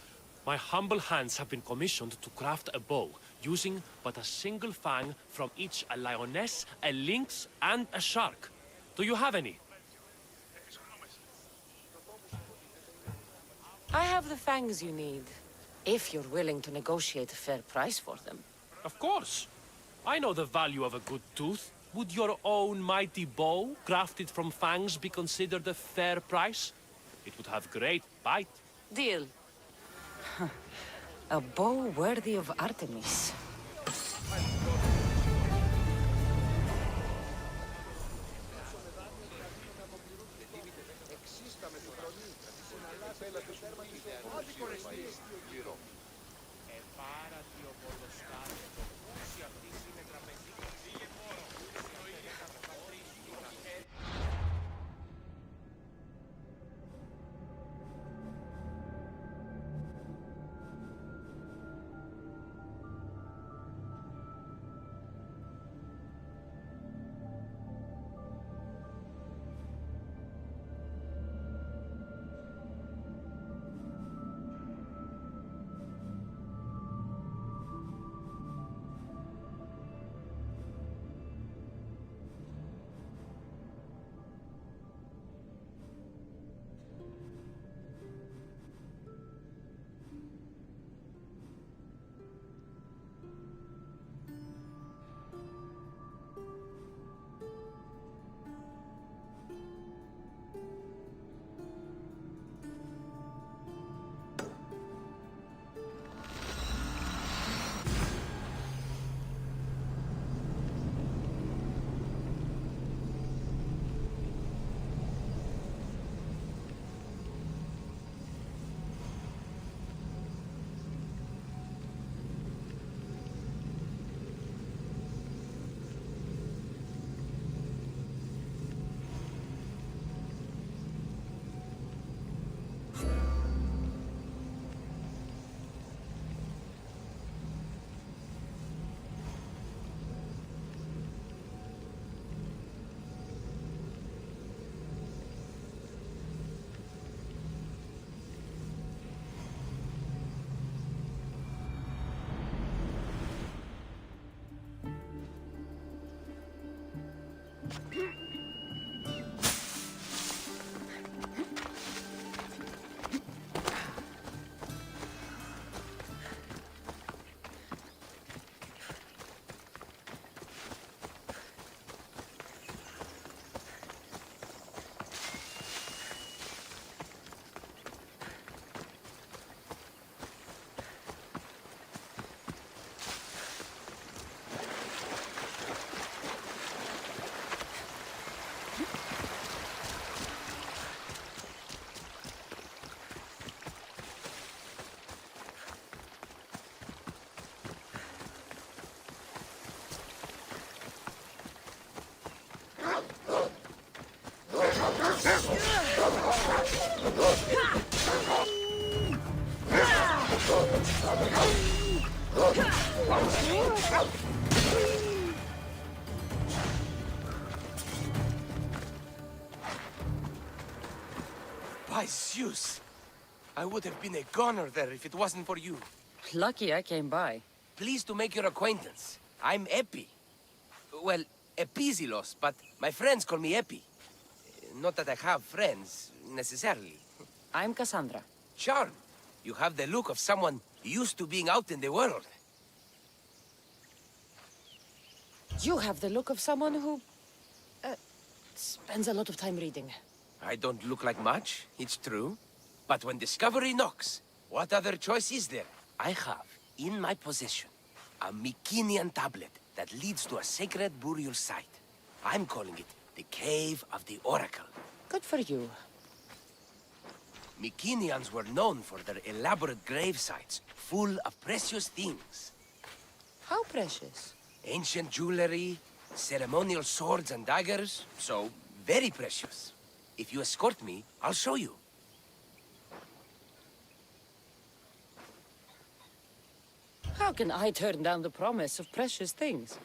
my humble hands have been commissioned to craft a bow, using but a single fang from each a lioness, a lynx, and a shark. Do you have any? I have the fangs you need, if you're willing to negotiate a fair price for them. Of course. I know the value of a good tooth. Would your own mighty bow, crafted from fangs, be considered a fair price? It would have great bite. Deal. A bow worthy of Artemis. By Zeus! I would have been a goner there if it wasn't for you. Lucky I came by. Pleased to make your acquaintance. I'm Epi. Well, Epizilos, but my friends call me Epi. Not that I have friends, necessarily. I'm Cassandra. Charm. You have the look of someone used to being out in the world. You have the look of someone who... spends a lot of time reading. I don't look like much, it's true. But when discovery knocks, what other choice is there? I have, in my possession, a Mycenaean tablet that leads to a sacred burial site. I'm calling it the Cave of the Oracle. Good for you. Mycenaeans were known for their elaborate grave sites, full of precious things. How precious? Ancient jewelry, ceremonial swords and daggers, so very precious. If you escort me, I'll show you. How can I turn down the promise of precious things?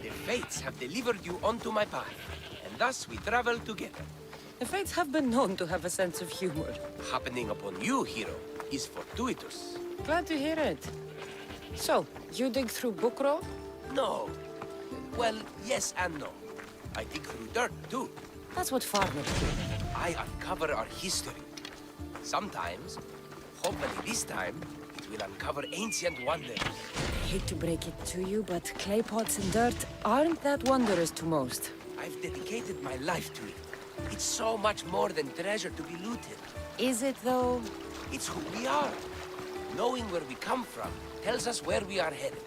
The Fates have delivered you onto my path, and thus we travel together. The Fates have been known to have a sense of humor. Happening upon you, hero, is fortuitous. Glad to hear it. So, you dig through book roll? No. Well, yes and no. I dig through dirt, too. That's what farmers do. I uncover our history. Sometimes, hopefully this time, it will uncover ancient wonders. I hate to break it to you, but clay pots and dirt aren't that wondrous to most. I've dedicated my life to it. It's so much more than treasure to be looted. Is it, though? It's who we are. Knowing where we come from tells us where we are headed.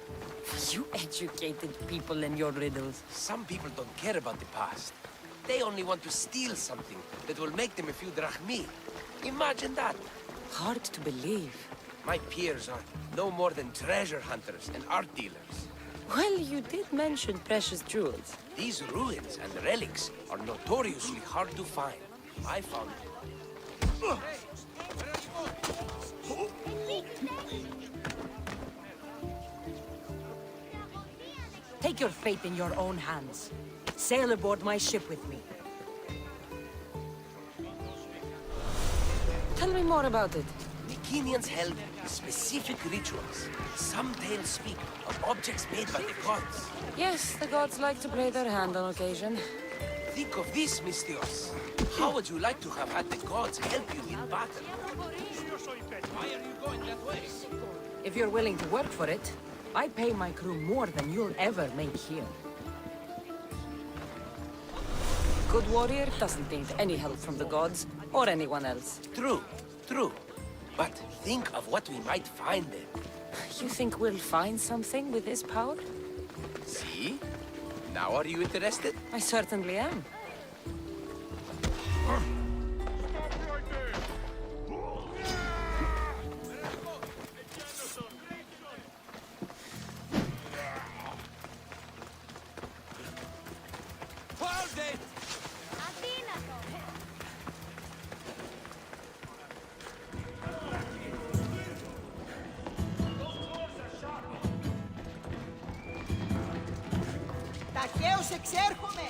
You educated people and your riddles. Some people don't care about the past. They only want to steal something that will make them a few drachmi. Imagine that. Hard to believe. My peers are no more than treasure hunters and art dealers. Well, you did mention precious jewels. These ruins and relics are notoriously hard to find. I found... Take your fate in your own hands. Sail aboard my ship with me. Tell me more about it. Mycenaeans held specific rituals. Some tales speak of objects made by the gods. Yes, the gods like to play their hand on occasion. Think of this, Mystios. How would you like to have had the gods help you in battle? Why are you going that way? If you're willing to work for it, I pay my crew more than you'll ever make here. Good warrior doesn't need any help from the gods, or anyone else. True, true. But think of what we might find there. You think we'll find something with this power? See? Now are you interested? I certainly am. εξέρχομαι!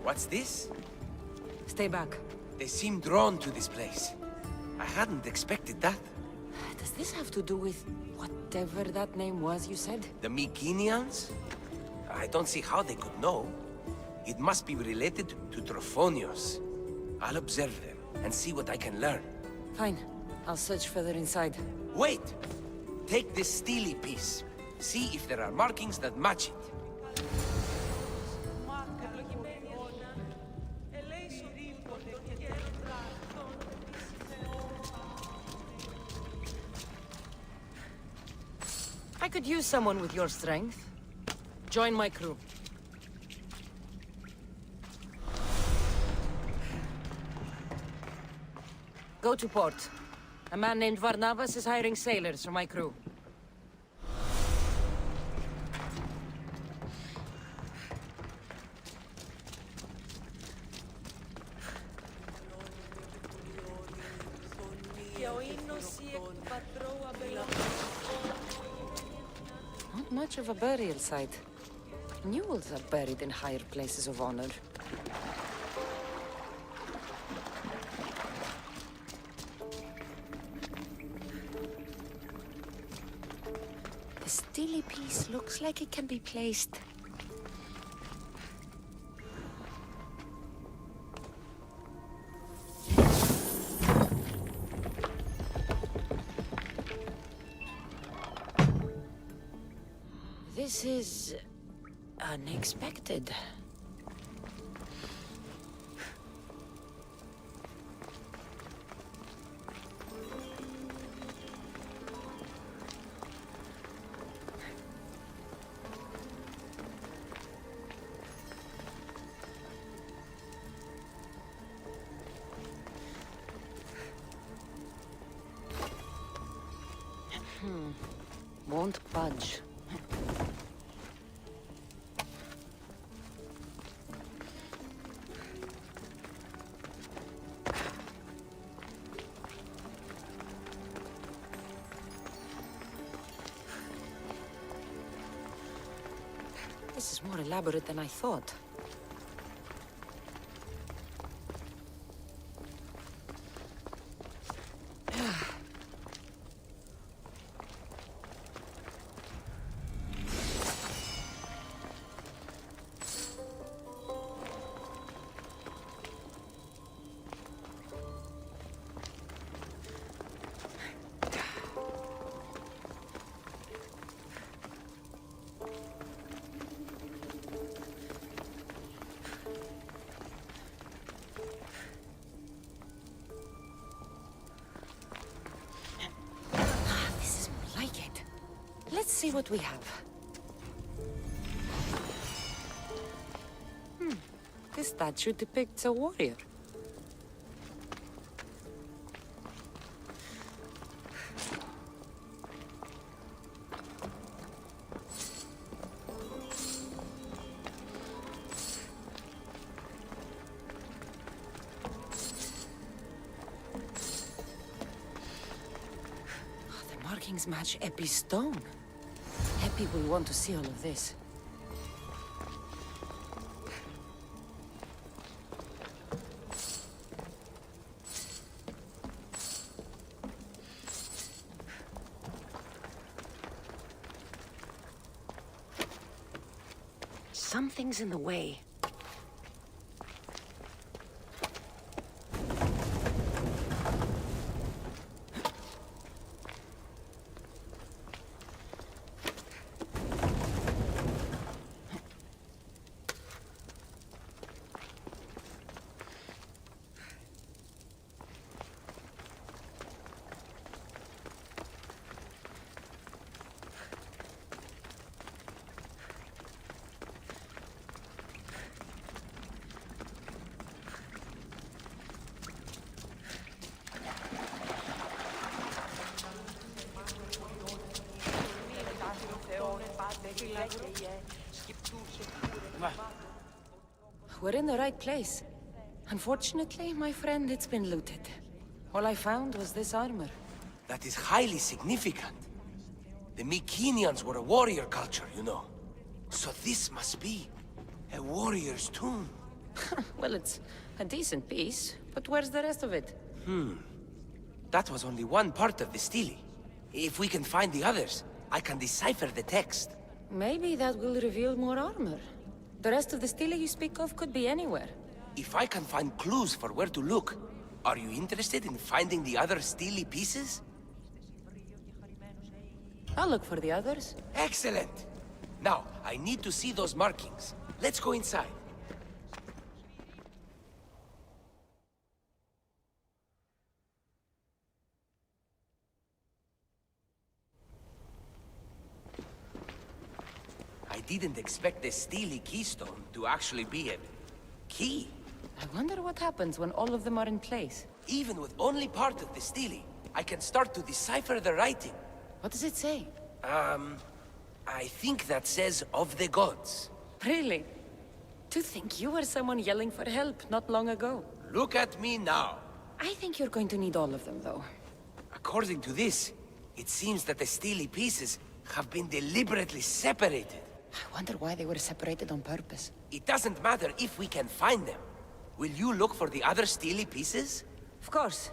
What's this? Stay back. They seem drawn to this place. I hadn't expected that. Does this have to do with whatever that name was you said? The Mycenaeans? I don't see how they could know. It must be related to Trophonios. I'll observe them and see what I can learn. Fine. I'll search further inside. Wait! Take this steely piece. See if there are markings that match it. I could use someone with your strength. Join my crew. Go to port. A man named Varnavas is hiring sailors for my crew. Not much of a burial site. Mules are buried in higher places of honor. The steely piece looks like it can be placed. This is unexpected. Won't budge. This is more elaborate than I thought. Let's see what we have. This statue depicts a warrior. The markings match Epi's stone. Epi will want to see all of this. Something's in the way. We're in the right place. Unfortunately, my friend, it's been looted. All I found was this armor. That is highly significant. The Mycenaeans were a warrior culture, you know. So this must be a warrior's tomb. Well, it's a decent piece, but where's the rest of it? That was only one part of the stele. If we can find the others, I can decipher the text. Maybe that will reveal more armor. The rest of the stele you speak of could be anywhere. If I can find clues for where to look, are you interested in finding the other stele pieces? I'll look for the others. Excellent! Now, I need to see those markings. Let's go inside. I didn't expect the stele keystone to actually be a key. I wonder what happens when all of them are in place. Even with only part of the stele, I can start to decipher the writing. What does it say? I think that says of the gods. Really? To think you were someone yelling for help not long ago. Look at me now. I think you're going to need all of them, though. According to this, it seems that the stele pieces have been deliberately separated. I wonder why they were separated on purpose. It doesn't matter if we can find them. Will you look for the other stele pieces? Of course.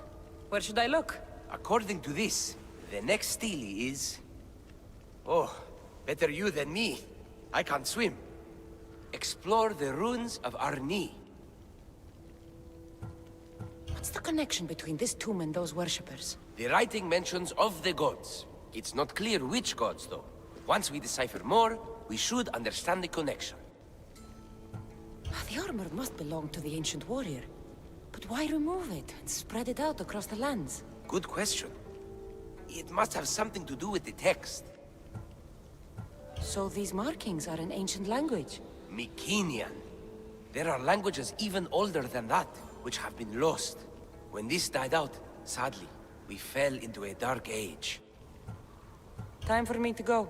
Where should I look? According to this, the next stele is... Oh, better you than me. I can't swim. Explore the ruins of Arni. What's the connection between this tomb and those worshippers? The writing mentions of the gods. It's not clear which gods, though. Once we decipher more, we should understand the connection. The armor must belong to the ancient warrior. But why remove it and spread it out across the lands? Good question. It must have something to do with the text. So these markings are in ancient language? Mycenaean. There are languages even older than that, which have been lost. When this died out, sadly, we fell into a dark age. Time for me to go.